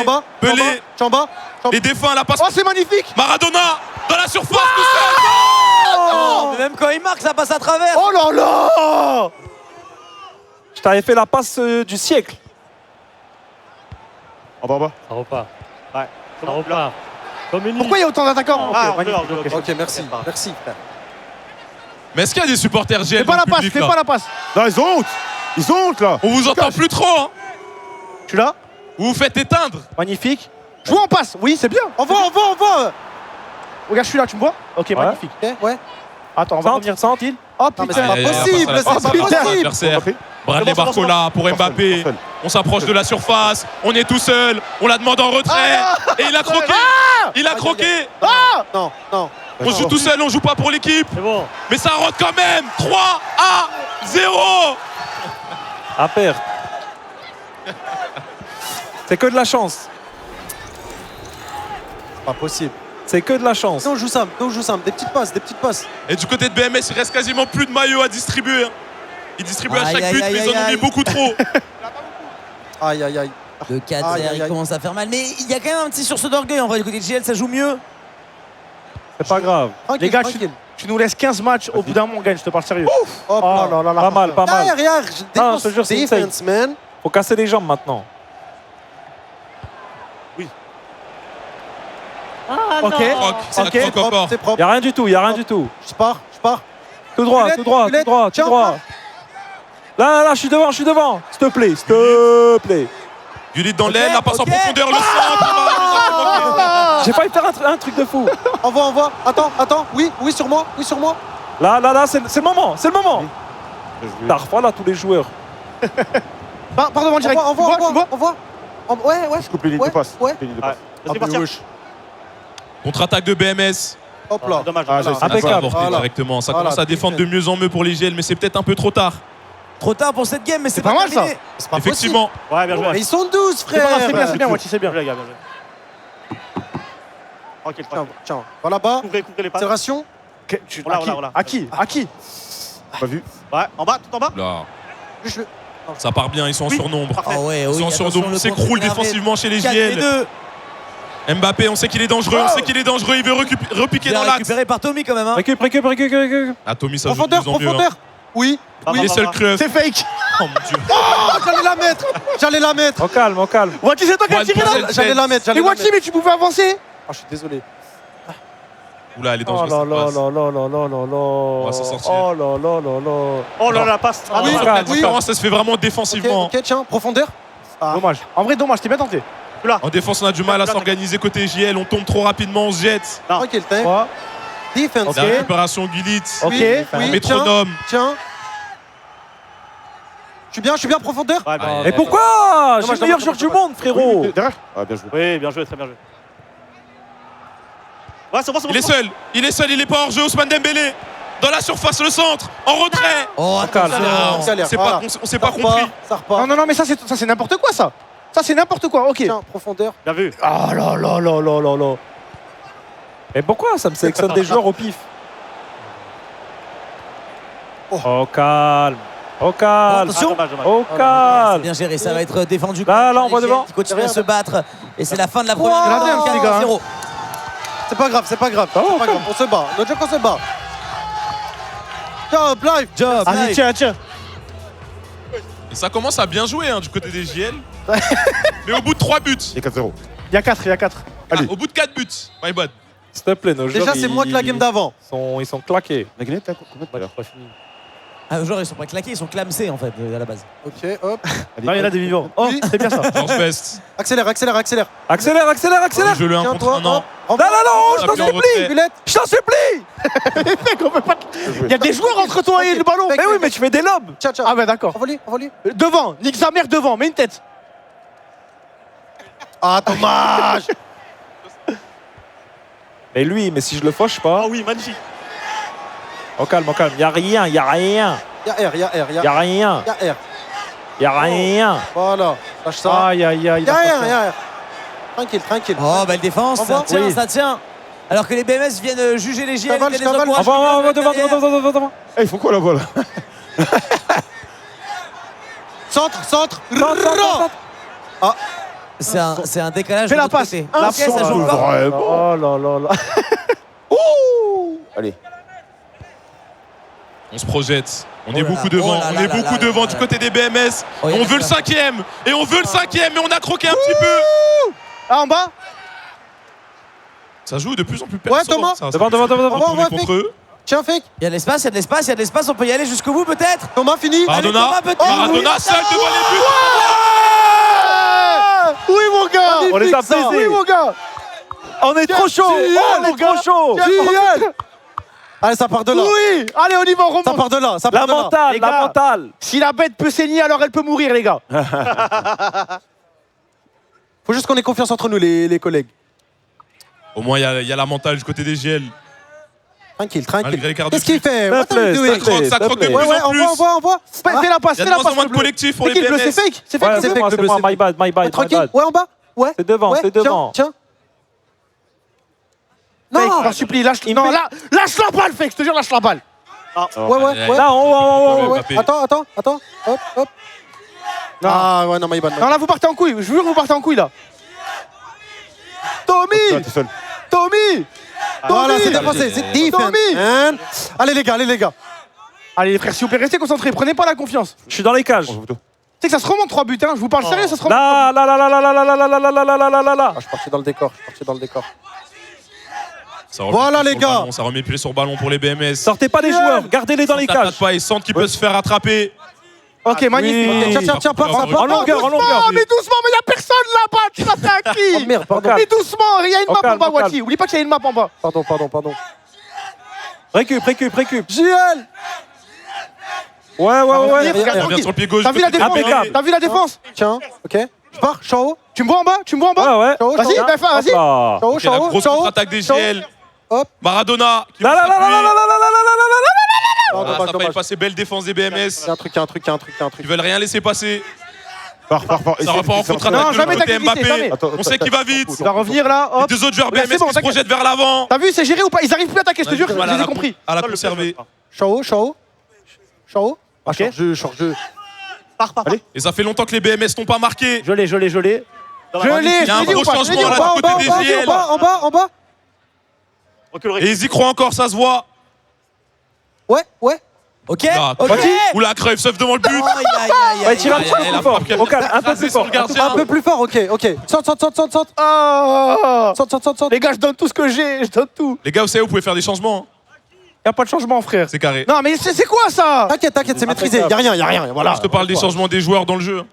Chamba. Les défunts, la passe. Oh, c'est magnifique. Maradona dans la surface. Oh, mais même quand il marque, ça passe à travers. Oh là là. Je t'avais fait la passe du siècle. En bas. Ça repart. Ouais. Ça repart. Communique. Pourquoi il y a autant d'attaquants? Ah, Ok, magnifique. ok. Ok. Ok, merci, frère. Mais est-ce qu'il y a des supporters GL Fais dans pas la le passe, public fais là pas la passe. Non, ils ont honte là. On vous entend plus trop. Hein. Tu l'as? Vous vous faites éteindre. Magnifique. Joue en passe. Oui, c'est bien. Envoie. Regarde, je suis là, tu me vois? Ok, magnifique. Ok, ouais. Attends, on va Centre, revenir. centre. Oh Non, mais c'est putain. pas Aïe, aïe, aïe, possible, passe à la c'est pas surface, possible. adversaire. Bradley C'est bon, Barcola pour Mbappé. Parfait. On s'approche de la surface. On est tout seul. On la demande en retrait. Et il a croqué. Il a croqué. Non. On joue tout seul, on joue pas pour l'équipe. C'est bon. Mais ça rentre quand même. 3-0. À paire. C'est que de la chance. Pas possible. C'est que de la chance. Non, on joue simple. Des petites passes. Et du côté de BMS, il reste quasiment plus de maillots à distribuer. Ils distribuent à Aïe, chaque aïe, but, aïe, mais ils en aïe, oublient aïe. beaucoup trop. Aïe. Le 4-0, Aïe, aïe, il aïe. commence à faire mal. Mais il y a quand même un petit sursaut d'orgueil en vrai. Du côté de GL, ça joue mieux. C'est pas grave. Tranquille, Les gars, tranquille. tu nous laisses 15 matchs. Au bout d'un moment, on gagne. Je te parle sérieux. Hop Oh là. là là là. Pas mal, pas mal. Derrière, Non, je te jure, c'est une defense, man. Faut casser les jambes maintenant. Ah Ok. non. Croque, c'est la Ok. croque encore. C'est propre. Y'a rien du tout, y'a rien du tout. Je pars. Tout droit, Bullet, tout droit, Bullet, tout droit, tout tiens, droit. Là, je suis devant. S'il te plaît, s'il te plaît. Gullit dans l'aile, la passe en profondeur, le centre. J'ai failli faire un truc de fou. Envoie. Attends. Oui, sur moi. Là, c'est le moment. Voilà tous les joueurs. Pardon, en direct. Envoie. Ouais. Je coupe les lignes de passe. Ouais. Vas-y, partir. Contre-attaque de BMS. Hop là. Dommage. Ah, Ça n'a pas Impeccable. avorté Voilà. directement. Ça Voilà. commence à défendre de mieux en mieux pour les GL, mais c'est peut-être un peu trop tard. Trop tard pour cette game, mais c'est pas mal, ça. terminé. C'est pas Effectivement. Ouais, bien joué. possible. Ils sont 12, frère. C'est bien, Wati, c'est bien. Bien joué, les gars, bien joué. Tranquille, tranquille. Tiens, va là-bas. Couvrez les passes. Accélération. Voilà. À qui Pas vu. Ouais, en bas, tout en bas. Là. Je le- Ça part bien, ils sont en Oui. surnombre. Parfait. Ah ouais, Ils oui, sont en attention, surnombre. le S'écroule contre défensivement chez les 4-2. JL. Mbappé, on sait qu'il est dangereux, il veut repiquer dans Bien l'axe. récupéré par Tommy quand même. Hein. Récupère. Ah, Tommy, ça joue de Profondeur. plus en mieux. hein. Oui. Il est seul creuse. C'est fake. Oh mon dieu. J'allais la mettre. Au calme. Wati, c'est toi qui as One tiré là. percent J'allais la mettre. Mais Wati, mais tu pouvais avancer. Ah, je suis désolé. Oula, elle est Oh dangereuse. là cette là passe. là là là là là là. On va s'en sortir. Oh là là là là. Oh là là, passe. Ah oui, Sur calme, la calme. différence, ça se fait vraiment défensivement. Ok, tiens, profondeur. Dommage. En vrai, dommage, t'es bien tenté. En défense, on a du mal à s'organiser côté JL. On tombe trop rapidement, on se jette. Tranquille, t'es. Defense. La récupération Gullit. Ok. Oui, Métronome. Tiens. Je suis bien, profondeur. Ouais, bien. Et pourquoi? J'ai Dommage, le meilleur dommage, joueur du dommage. monde, frérot. Derrière. Ah, bien joué. Oui, bien joué, très bien joué. Ouais, c'est bon. Il est seul, il est pas hors jeu. Ousmane Dembélé. Dans la surface, le centre. En retrait. Oh, calme. attention. Galère, voilà. On s'est pas compris. Ça repart. Non, mais ça c'est n'importe quoi ça. Ça c'est n'importe quoi. Ok. Tiens, profondeur. Bien vu. Ah là là là là là là. Mais pourquoi ça me sélectionne des joueurs au pif? Au calme. Attention. Dommage, dommage. Au C'est calme. bien géré, ça va être défendu. Là, on Les voit GL devant. qui continuent à se battre. Et c'est la fin de la Wow. première Regardez un mi-temps. petit gars, 4-0. C'est pas grave. C'est pas grave. On se bat. Notre jeu qu'on se bat. Job, live. Job. Allez, tiens. Et ça commence à bien jouer hein, du côté des JL. Mais au bout de 3 buts. Il est 4-0. Il y a 4. Ah, au bout de 4 buts. My bad. S'il te plaît, nos joueurs. Déjà, c'est moins que la game d'avant. Ils sont claqués. La galette, t'as combien de l'heure? Ah, les joueurs ils sont pas claqués, ils sont clamsés en fait à la base. Ok, hop. Non, il y en a des vivants. Oh, Oui. c'est bien ça. George Best. Accélère. Accélère. Je le 1 Tiens, contre toi. 1 an. Non, je Ça t'en plie en supplie. retrait. Bulette. Je t'en supplie. Il y a des joueurs entre toi et le ballon. Mais oui, mais tu fais des lobes. Tiens. Ah ouais, d'accord. Envoie-lui. Devant, nique sa mère devant, mets une tête. Ah, dommage. Mais lui, si je le fauche pas. Ah oui, magnifique. Au calme. Y'a rien. Y'a R. Voilà. Lâche ça. Aïe. Y'a R. Tranquille. Oh, belle défense, Envoie. ça tient. Alors que les BMS viennent juger les JL. Cavale, qui les cavale. encouragent. Envoie devant. Eh, ils font quoi là-bas là? Centre. C'est un décalage. Fais de la l'autre passe. côté. Un Ok, ça joue encore. Oh là. Allez. On se projette. On est là beaucoup là. devant. Oh là On là est là beaucoup là devant là du là. côté des BMS. Oh, il y a On veut le ça. 5e. Et on veut le 5e. Mais on a croqué un petit peu. Ah, en bas. Ça joue de plus en plus Ouais, perso. Thomas. Ça Devant. retourner Envoie, contre eux. Tiens, fake. Il y a de l'espace, on peut y aller jusqu'au bout peut-être. Thomas, fini. Maradona. Thomas, peut-être. Maradona seul devant les buts. Oui, mon gars. On les a Magnifique, ça. baisés. Oui, mon gars. On est trop chaud. On est trop chaud. Génial. Allez, ça part de là. Oui. Allez, on y va, on Ça remonte. part de là. Ça La part de là. mentale. Les gars. Si la bête peut saigner, alors elle peut mourir, les gars. Faut juste qu'on ait confiance entre nous, les collègues. Au moins, il y a la mentale du côté des GL. Tranquille. Malgré les quarts de Qu'est-ce qu'il fait? S'il te What are you plaît, doing? s'il te plaît. Ça croque de plus Ouais, en plus. envoie. Fais la passe, Il y a fais de la moins en moins passe. de collectifs pour C'est les qui le bleu? BMS. C'est fake. C'est Ouais, fake. c'est moi, my bad. Tranquille. Ouais, en bas. Ouais. C'est devant, Ouais, c'est devant. Tiens. Fake, Non. je t'en supplie, lâche la balle, fake, je te jure, lâche la balle. Ouais. Là, on. Mbappé. Attends. Hop. Non. Ah ouais, non, mais il Non, là, vous partez en couille, je jure, vous partez en couille, là. Toi, t'es seul. Tommy. Voilà, c'est défensé, c'est defense. And- Allez, les gars. Allez, les frères, s'il vous plaît, restez concentrés, prenez pas la confiance. Je suis dans les cages. Tu sais que ça se remonte 3 buts, hein, je vous parle sérieux, ça se remonte. Là. Ah, je suis parti dans le décor. Ça remet Voilà, pied les sur le gars. ballon, ça remet pied sur ballon pour les BMS. Sortez pas des joueurs, gardez-les dans les T'attaques cages. pas et sentent qu'ils peuvent se faire attraper. Ok, magnifique. Oui. Tiens, part. En longueur. Mais doucement, mais y'a personne là-bas. Tu l'as fait à qui? Oh merde, pardon. Mais doucement, il y a une Au map en calme, bas, au calme. Wati. Oublie pas qu'il y a une map en bas. Pardon. Récup. JL. Ouais. Regarde, Il revient tranquille. sur le pied gauche. T'as vu la défense? Impeccable. T'as vu la défense? Tiens, ok. Je pars, je suis en haut. Tu me vois en bas? Ouais. Vas-y, bah, vas-y. Hop là. Je Ok, suis en la haut. grosse contre-attaque des GL. Hop. Maradona. Qui Là. va s'appuyer. Pardon, Ah, ça a failli dommage. passer, belle défense des BMS. Il y a un truc. Ils veulent rien laisser passer. Pars. Ça repart en contre-attaque Non, de jamais l'autre côté t'as glissé, jamais. Mbappé. On sait qu'il va vite. Il va revenir là, Les hop. deux autres joueurs Là, BMS c'est bon, qui se t'inquiète. projettent vers l'avant. T'as vu, c'est géré ou pas? Ils arrivent plus à attaquer, je te jure, je Voilà, les ai compris. à la conserver. Je suis en haut. Ok. Chargeux. Pars. Et ça fait longtemps que les BMS n'ont pas marqué. Je l'ai. Je l'ai, Il y a un je l'ai dit gros ou pas? Je l'ai changement dit ou là pas? du côté des GL. En bas. Et ils y croient encore, ça se voit. Ouais. Ok. Là, Ok. Ou la crève sauf devant le but. Ouais, tire un petit peu la plus fort. frappe qui a Au calme, un peu écrasé plus sur fort. le gardien. Un peu plus fort, ok. Saute. Ah. Saute. Les gars, je donne tout ce que j'ai, je donne tout. Les gars, vous savez, vous pouvez faire des changements. Y'a pas de changement, frère. C'est carré. Non, mais c'est quoi ça? T'inquiète, c'est maîtrisé. Y'a rien. Voilà. Je te parle des changements des joueurs dans le jeu.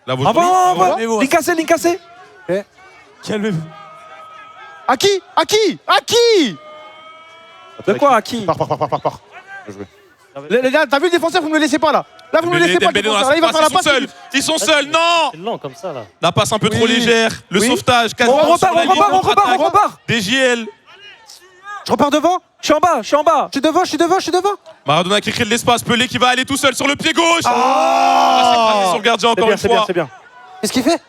Là, vous Envoie. Oui. Ligne cassée. Calmez-vous. À qui? De quoi, à qui? Pars. Les gars, t'as vu le défenseur, vous me le laissez pas là. Là, vous me le laissez pas, le Dembélé dans la défenseur. Là, il va faire la surface, passe. ils sont seuls, non. C'est lent comme ça là. La passe un peu trop légère, le sauvetage, On quasiment sur la ligne repart. contre-attaque des JL. Je repars devant. Je suis en bas. Je suis devant. Maradona qui crée de l'espace, Pelé qui va aller tout seul sur le pied gauche. Ah, c'est écrasé sur le gardien encore une fois. C'est bien. Qu'est-ce qu'il fait?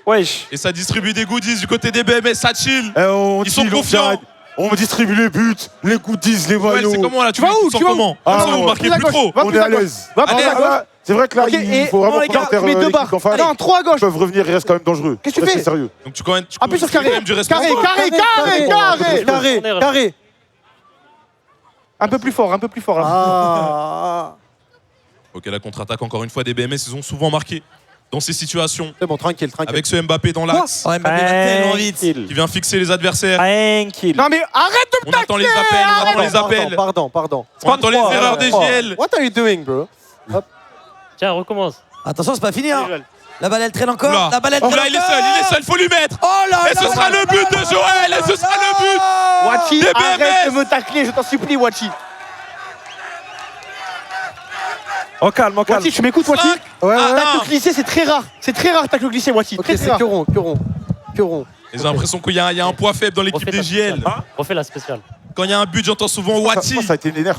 Wesh. Et ça distribue des goodies du côté des BMS, ça chill. Ils sont confiants. On distribue les buts, les goodies, les Ouais, c'est maillots. comment là? Tu vas où? sens Tu vas où? comment? Ah, Vous ouais. marquez Plus à plus gauche. trop. Va On plus est à à gauche. l'aise. Va plus Allez, à gauche. C'est vrai que là, Ok, il et faut vraiment bon, les gars, counter mets deux l'équipe barres. d'en face. Non, 3 à gauche. Ils peuvent revenir, il reste quand même dangereux. Qu'est-ce que tu Restez fais? sérieux. Donc tu quand même Appuie sur carré. quand même du respect. Carré. Un peu plus fort là. Ah. Ok, la contre-attaque encore une fois des BMS, ils ont souvent marqué dans ces situations. C'est bon, tranquille. Avec ce Mbappé dans l'axe Ouais, Mbappé va tellement vite. qui vient fixer les adversaires. Tranquille. Non, mais arrête de me On attend les appels, Pardon. On attend les erreurs des GL. What are you doing, bro? Tiens, recommence. Attention, c'est pas fini. Hein. La balle, elle traîne encore. Oula, La balle, elle traîne Oula, il est seul, faut lui mettre. Oh là Et ce sera le but de Joël, et ce sera le but. Wachi, Des arrête BMS. de me tacler, je t'en supplie, Wachi. Au calme. Wachi, tu m'écoutes, Wachi? Ouais. Tacle glissé, c'est très rare. C'est très rare, tacle glissé, Wachi. Ok, Très c'est rare. Curon. J'ai l'impression qu'il y a un point faible dans l'équipe Refais des ta JL. spéciale. Refais la spéciale. Quand il y a un but, j'entends souvent Wati. Ça a été des nerfs.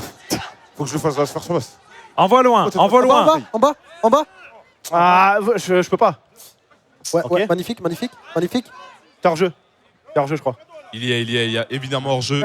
Faut que je fasse la surface. Envoie loin. En bas. Ah, je peux pas. Ouais, magnifique. T'es hors jeu. Je crois. Il y a évidemment hors-jeu.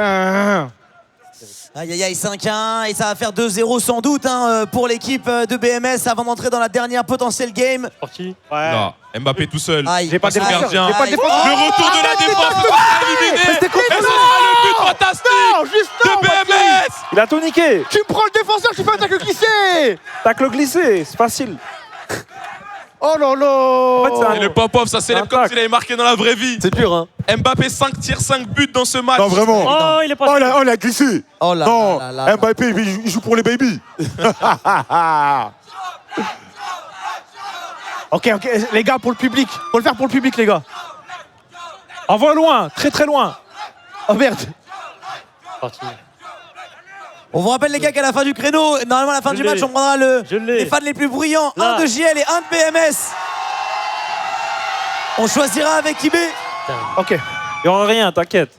Aïe, 5-1. Et ça va faire 2-0 sans doute hein, pour l'équipe de BMS avant d'entrer dans la dernière potentielle game. Parti. Là, Mbappé tout seul. Aïe. J'ai pas de Son défenseur. gardien. J'ai pas de défenseur. Le retour de la défense sera éliminé. Et ce sera le but fantastique Non, juste de non, Wachi. BMS. Il a tout niqué. Tu me prends le défenseur, tu fais un tacle glissé. Tacle glissé. C'est facile. Oh là là. Et le pop-off, ça célèbre comme s'il avait marqué dans la vraie vie. C'est dur, hein. Mbappé 5 tirs, 5 buts dans ce match. Non, vraiment. Oh, il est pas. On l'a glissé. Oh là Non, là là là. Mbappé, il joue pour les baby. Ok, les gars, pour le public. Faut le faire pour le public, les gars. Envoie loin. Très loin. Oh merde. Parti. On vous rappelle les gars qu'à la fin du créneau, normalement à la fin Je du l'ai. match, on prendra Je l'ai. les fans les plus bruyants, Là. un de JL et un de BMS. On choisira avec IB. Ok. Il y aura rien, t'inquiète.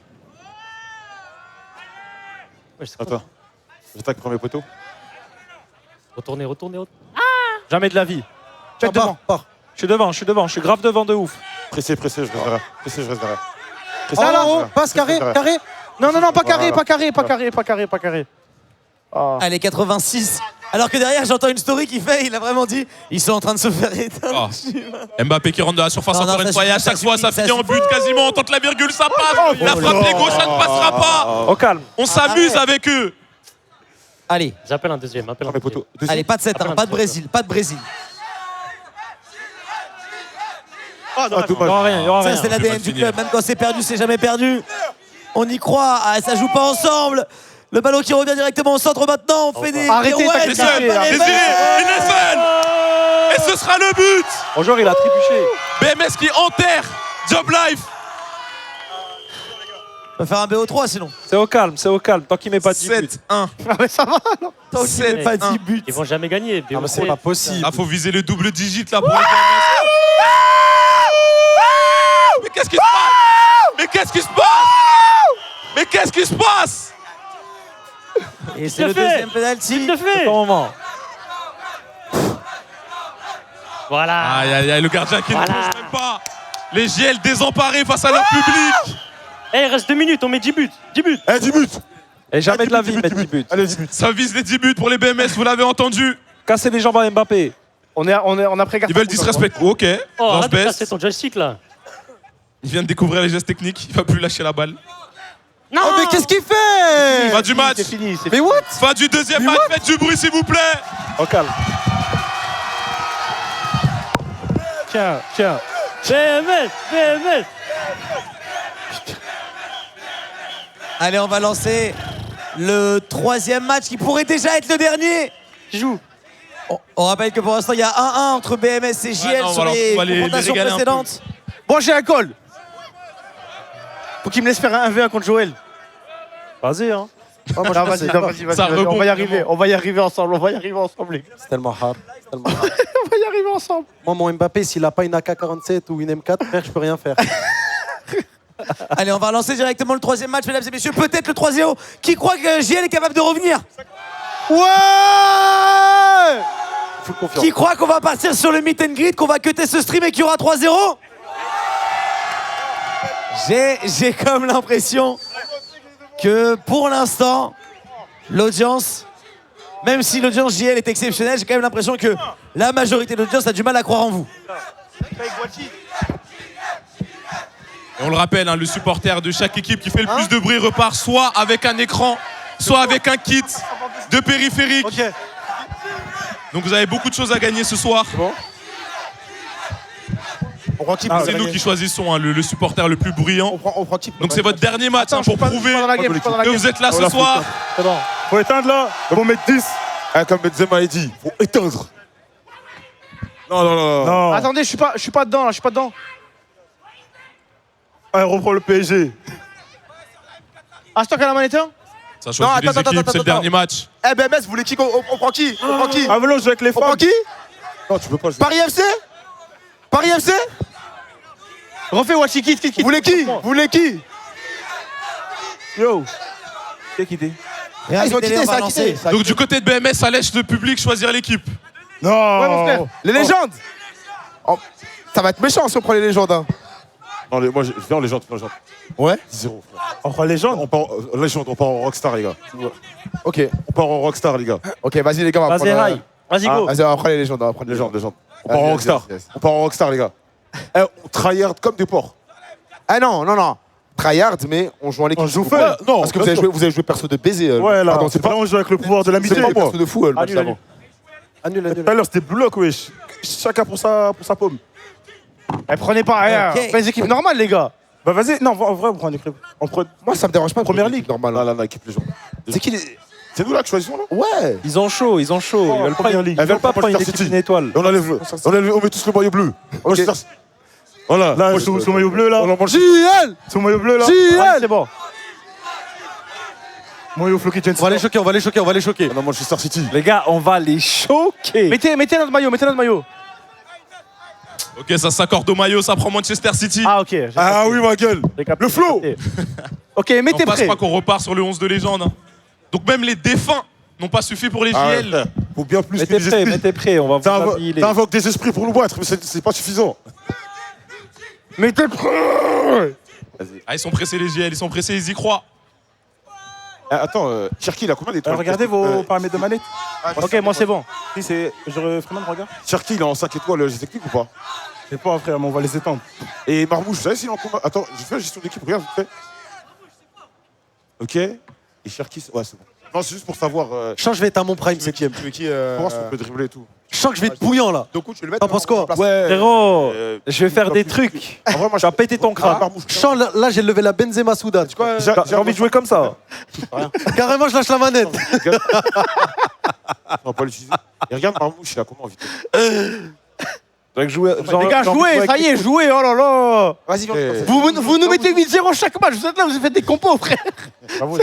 Ouais, c'est quoi? Attends. J'attaque premier poteau. Retournez. Jamais de la vie. Check devant. Je suis devant. Je suis grave devant de ouf. Pressé, je reste derrière. Pressé. Ah là, passe carré. Non, pas carré, Voilà. pas carré. Ah. Allez, 86. Alors que derrière, j'entends une story qui fait, il a vraiment dit, ils sont en train de se faire éteindre. Mbappé qui rentre de la surface Non, encore ça une fois et à suffit, chaque fois ça ça finit en suffit. but quasiment. On tente la virgule, ça passe. La frappe des gauche, ça ne passera pas. Au calme. On s'amuse avec eux. Allez, J'appelle un deuxième. Premier poteau. allez, pas de 7, hein, pas de Brésil, pas de Brésil. Ah, Il y dommage. aura rien. Ça, c'est l'ADN mal du finir. club. Même quand c'est perdu, c'est jamais perdu. On y croit. Ah, ça joue pas ensemble. Le ballon qui revient directement au centre maintenant. On fait des. Arrêtez, pirouettes, t'as Désiré, Inesven. Et ce sera le but. Mon joueur, il a trébuché. BMS qui enterre Job Life. On va faire un BO3 sinon. C'est au calme, tant qu'il met pas 10 buts. 7-1. Ah mais ça va alors. Tant qu'il met pas 10 buts. Ils vont jamais gagner. Ah, mais c'est pas possible. Ah, faut viser le double digit là pour les BMS. Mais qu'est-ce qui se passe? Mais qu'est-ce qui se passe? Mais qu'est-ce qui se passe? Et c'est le deuxième penalty. le fait. Au moment. Voilà. Aïe aïe aïe, le gardien qui ne Voilà. touche même pas. Les GL désemparés face à leur public. Eh, il reste 2 minutes, on met 10 buts. 10 buts. Eh, 10 buts. Et jamais de la vie, mettre 10 buts. Allez, 10 buts. Ça vise les 10 buts pour les BMS, vous l'avez entendu. Casser les jambes à Mbappé. On a pris Ils veulent disrespect. Ok, Oh, lance arrête de casser baisse. ton joystick là. Il vient de découvrir les gestes techniques, il va plus lâcher la balle. Non. Oh, mais qu'est-ce qu'il fait? Fin du match. C'est fini. Mais what? Fin du deuxième match, faites du bruit s'il vous plaît. Au calme. Tiens. BMS. Allez, on va lancer le troisième match qui pourrait déjà être le dernier. Qui joue? On rappelle que pour l'instant, il y a 1-1 entre BMS et JL non, sur on les va les confrontations régaler un peu. précédentes. Bon, j'ai un call. Faut qu'il me laisse faire un 1v1 contre Joël. Vas-y, hein. Non, vas-y, Ça on rebond, va y arriver. On va y arriver ensemble. Les gars. C'est tellement hard. On va y arriver ensemble. Moi, mon Mbappé, s'il a pas une AK-47 ou une M4, frère, je peux rien faire. Allez, on va lancer directement le troisième match, mesdames et messieurs. Peut-être le 3-0. Qui croit que JL est capable de revenir? Ouais. Full confiance. Qui croit qu'on va partir sur le meet and greet, qu'on va cutter ce stream et qu'il y aura 3-0? J'ai comme l'impression que pour l'instant, l'audience, même si l'audience JL est exceptionnelle, j'ai quand même l'impression que la majorité de l'audience a du mal à croire en vous. Et on le rappelle, hein, le supporter de chaque équipe qui fait le plus de bruit repart soit avec un écran, soit avec un kit de périphérique. Ok. Donc vous avez beaucoup de choses à gagner ce soir. On prend type. C'est nous qui choisissons hein, le supporter le plus bruyant. On prend type. Donc c'est votre dernier match hein, pour prouver Dans la game, pas dans la que game. vous êtes là ce soir. C'est bon. Faut éteindre là. Ils vont mettre 10. Ah, comme Benzema a dit, faut éteindre. Non. Non. Attendez, je suis pas dedans là, je suis pas dedans. Allez, reprend le PSG. Ah, c'est toi qui as la manette? Ça choisit les équipes, c'est le dernier match. Eh, BMS, vous voulez qui? On prend qui? On prend qui? Ah, mais non, je joue avec les On prend femmes. qui? Non, tu peux pas jouer. Paris FC? Paris FC? Refais Wachi, quitte. Vous voulez qui? Vous voulez qui? Yo. Qui est quitté? Ah, ils ont Télé, quitté, on ça va a lancer. quitté. Donc du côté de BMS, ça laisse le public choisir l'équipe. Non. Ouais, mon frère. Les légendes. Oh, ça va être méchant si on prend les légendes. Hein. Non, moi, je viens en légende. Ouais. 0. On prend les gens. On part en légende, on part en rockstar, les gars. Ok. On part en rockstar, les gars. Ok, vas-y les gars, on va Vas-y, prendre. Rai. Vas-y, go. Vas-y, on va prendre les légendes. On va prendre les légendes. Légende. On part en rockstar. Yes. On part en rockstar, les gars. Eh, on tryhard comme des porcs. Ah non. Tryhard, mais on joue en équipe. On joue s'il vous plaît. fun. Non, parce que vous avez joué perso de baiser. Ouais, là. Pardon, C'est pas là, on joue avec le pouvoir de l'amitié. C'est pas moi. perso de fou, le match Annule, d'avant. annule. Tout à l'heure, c'était bloc, wesh. Chacun pour sa pomme. Eh, prenez pas rien. Ok. Pas les équipes normales, les gars. Bah, vas-y. Non, en vrai, on prend une équipe. Moi, ça me dérange pas. Première ligue. Normal. Là, équipe légende. C'est qui les. C'est nous là que choisissons, là? Ouais. Ils ont chaud. Ils veulent pas, Première ligue. ils veulent pas Moi, prendre une Manchester équipe City. une étoile. Et on met tous le maillot bleu. Moi, je suis Voilà. Là, Moi, son maillot bleu, là. On en mange. JL. Son maillot bleu, là. Ouais, c'est bon. Maillot floqué, Jensen. On va les choquer. On en Manchester City. Les gars, on va les choquer. Mettez notre maillot. Ok, ça s'accorde au maillot, ça prend Manchester City. Ah, ok. j'ai Ah capté, oui, ma gueule. j'ai capté, Le flow. j'ai capté. Ok, On mettez passe prêt. pas qu'on repart sur le 11 de légende. hein. Donc même les défunts n'ont pas suffi pour les Ah ouais, JL. frère. Faut bien plus que Mettez les prêt, esprits. on va vous habiller. T'invoques des esprits pour nous battre, mais c'est pas suffisant. Mettez prêt. Ah, ils sont pressés les JL, ils sont pressés, ils y croient. Attends, Cherki, il a combien d'étoiles? Regardez vos paramètres de manette. Ok, moi, c'est bon. Si, c'est. Freeman, regarde. Cherki, il est en 5 étoiles, j'ai technique ou pas? C'est pas, frère, mais on va les étendre. Et Marmouche, vous savez s'il est en combat? Attends, je fais la gestion d'équipe, regarde, vite fait. Ok. Et Cherki, ouais, c'est bon. Non, c'est juste pour savoir. Je sens que je vais être à mon prime, septième. Tu veux qui Comment on peut dribbler et tout. Je sens que je vais être bouillant là. Donc, tu veux le mettre T'en penses quoi? Ouais. Frérot, je vais faire des trucs. En vrai, moi, Tu vas péter ton crâne. Je sens là, j'ai levé la Benzema Souda. Tu vois, J'ai envie de jouer comme ça. carrément, je lâche la manette. On va pas l'utiliser. Et regarde Marmouche, il a comment en vitesse? Les gars, jouez, ça y est, jouez, oh là là. Vas-y, viens. Vous nous mettez 8-0 chaque match, vous êtes là, vous faites des compos, frère. J'avoue.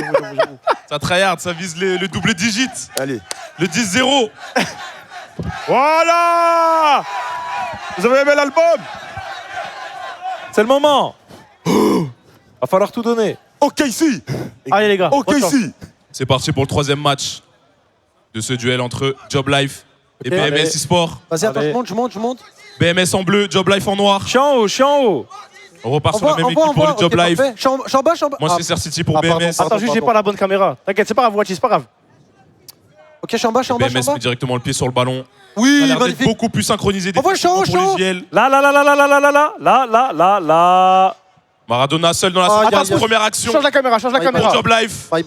Ça tryhard, ça vise le double digit. Allez. Le 10-0. Voilà. Vous avez aimé l'album? C'est le moment. Va falloir tout donner. Ok, ici. Allez, les gars. Ok, ici. C'est parti pour le 3e match de ce duel entre Job Life et BMS allez. eSport. Vas-y, attends, Allez. je monte. BMS en bleu, Job Life en noir. Je suis en haut. On repart sur la même équipe pour le Job Ok, Life. parfait. Je suis en bas. Manchester City pour pardon, BMS. pardon. Attends, juste, j'ai pas la bonne caméra. T'inquiète, c'est pas grave, Watchy, c'est pas grave. Ok, je suis en bas. BMS met directement le pied sur le ballon. Ça a Oui, l'air d'être magnifique. beaucoup plus synchronisé Envoie, je suis en haut, défensivement pour les JL. Là. Maradona seul dans la Oh, surface, y a- première action Change la caméra, change la My pour caméra. Job Life. My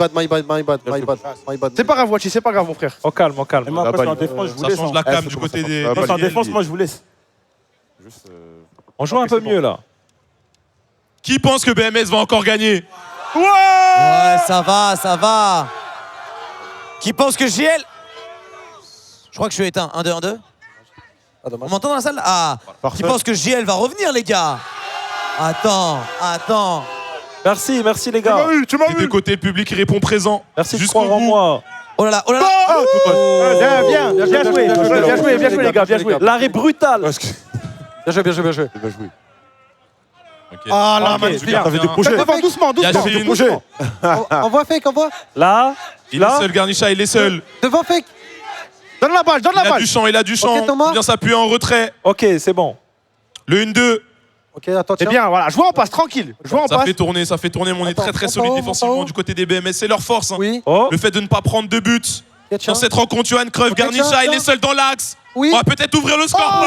bad. C'est pas grave, Watchy, c'est pas grave, mon frère. Au calme. Et moi, après, en défense, je vous Ça laisse. change la cam du côté des Ah, En JL. défense, moi, je vous laisse. Juste, On joue un peu mieux là. Qui pense que BMS va encore gagner? Ouais, ça va. Qui pense que JL... Je crois que je suis éteint. 1-2, 1-2. On m'entend dans la salle? Ah. Qui pense que JL va revenir, les gars? Attends. Merci les Tu m'as gars. vu, tu m'as Des deux vu. côtés, le public il répond présent. Merci de Jusqu'au croire en bout. moi. Oh là là. Bien joué, les gars, bien joué. L'arrêt brutal. Bien joué. Ok. Ah là, Ok, magnifique. super, T'avais bien. des projets. Devant, doucement. Yacine, Projet. Envoie fake. Là. il est seul, Garnicha, il est seul. Devant fake. Donne la balle. Il a du champ. Ok, Thomas. Il vient s'appuyer en retrait. Ok, c'est bon. Le 1-2. Ok, attends, C'est tiens. bien, voilà. Jouez en passe, tranquille. Jouez en Ça passe. fait tourner, mais on est Attends, très monte solide en haut, défensivement monte en haut. du côté des BMS. C'est leur force. Hein. Oui. Oh. Le fait de ne pas prendre de buts. Ok, tiens. Dans cette rencontre, Johan Cruyff, Ok, Garnicha, tiens, il tiens. est seul dans l'axe. Oui. On va peut-être ouvrir le score.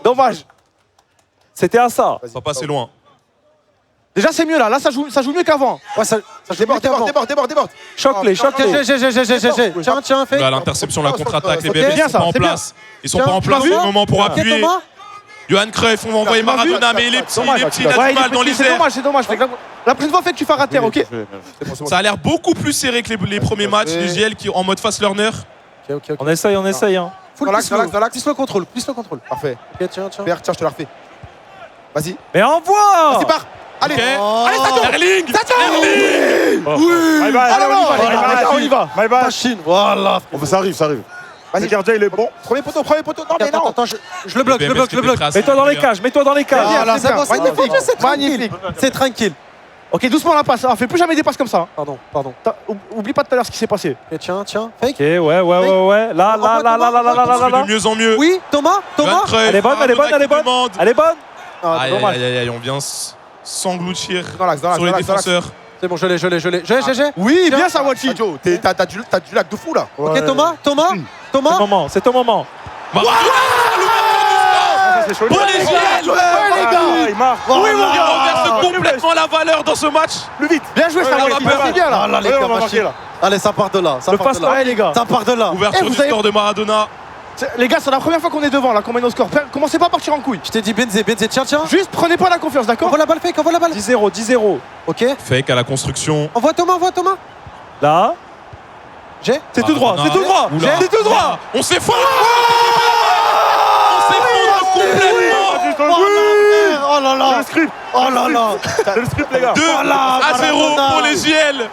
Dommage. C'était à ça. Ça va passer loin. Déjà, c'est mieux là. Là, ça joue mieux qu'avant. Ouais, ça Déborde. Choque-les. J'ai. Tiens, fake. Là, l'interception, la contre-attaque, les Ok, BMS bien sont ça, pas en c'est bien. place. Ils sont Tiens, pas en place. tu C'est l'as le moment pour Ok, appuyer. Thomas. Johan Cruyff, on va envoyer T'as pas vu Maradona, mais il est petit, il a du Ouais, mal dans les c'est airs. dommage. La prochaine fois, fais que tu fasses rater, ok? Ça a l'air beaucoup plus serré que les premiers matchs. Les JL qui en mode fast learner. Ok. On essaye. Hein. Full Dans l'axe, plus dans l'axe. Plus le contrôle. Parfait. Ok, tiens. Père, tiens, je te la refais. Vas-y. Mais envoie. Vas-y, pars. Allez. Ok. Allez, Sato. Erling. Bye bye. Allez, on y va. Bye bye. Machine. Voilà. Ça arrive. Le gardien, il est bon. Premier poteau. Non, mais non. Attends, je le bloque. Mets-toi dans les cages. Voilà, c'est bon, c'est Magnifique. magnifique. Magnifique. C'est tranquille. Ok, doucement la passe. Fais plus jamais des passes comme ça. Pardon. Oublie pas tout à l'heure ce qui s'est passé. Ok, tiens. Fake. Ok, ouais. Là. De mieux en mieux. Oui, Thomas. Johan Cruyff, Elle est bonne. demande. Elle est bonne. Ah, dommage. Aïe, on vient s'engloutir Dans l'axe. sur les défenseurs. C'est bon, je l'ai. J'ai. Oui, Tiens. bien ça, Watchi. Sato, t'as du lac de fou là. Ok, Thomas. C'est ton moment. C'est chaud. Pour les JL. Ouais, les gars. Il marque. Oui, mon gars, on verse complètement la valeur dans ce match. Bien joué, ça, Ouais, Watchi. on va C'est bien là. Ah là, les Ouais, gars, on va marquer machine. là. Allez, ça part de là. Ouais, les gars. Ça part de là. Ouverture vous du avez- score de Maradona. Les gars, c'est la première fois qu'on est devant là, qu'on mène au score. Commencez pas à partir en couille. Je t'ai dit Benzé, tiens. Juste prenez pas la confiance, d'accord? Envoie la balle, fake, envoie la balle. 10-0. Ok. Fake à la construction. Envoie Thomas. Là. J'ai. C'est tout droit. Oula. C'est tout droit. On s'effondre. On s'effondre complètement. Oh là là. Le script. Oh là là. C'est le script, les gars. 2-0 pour les JL.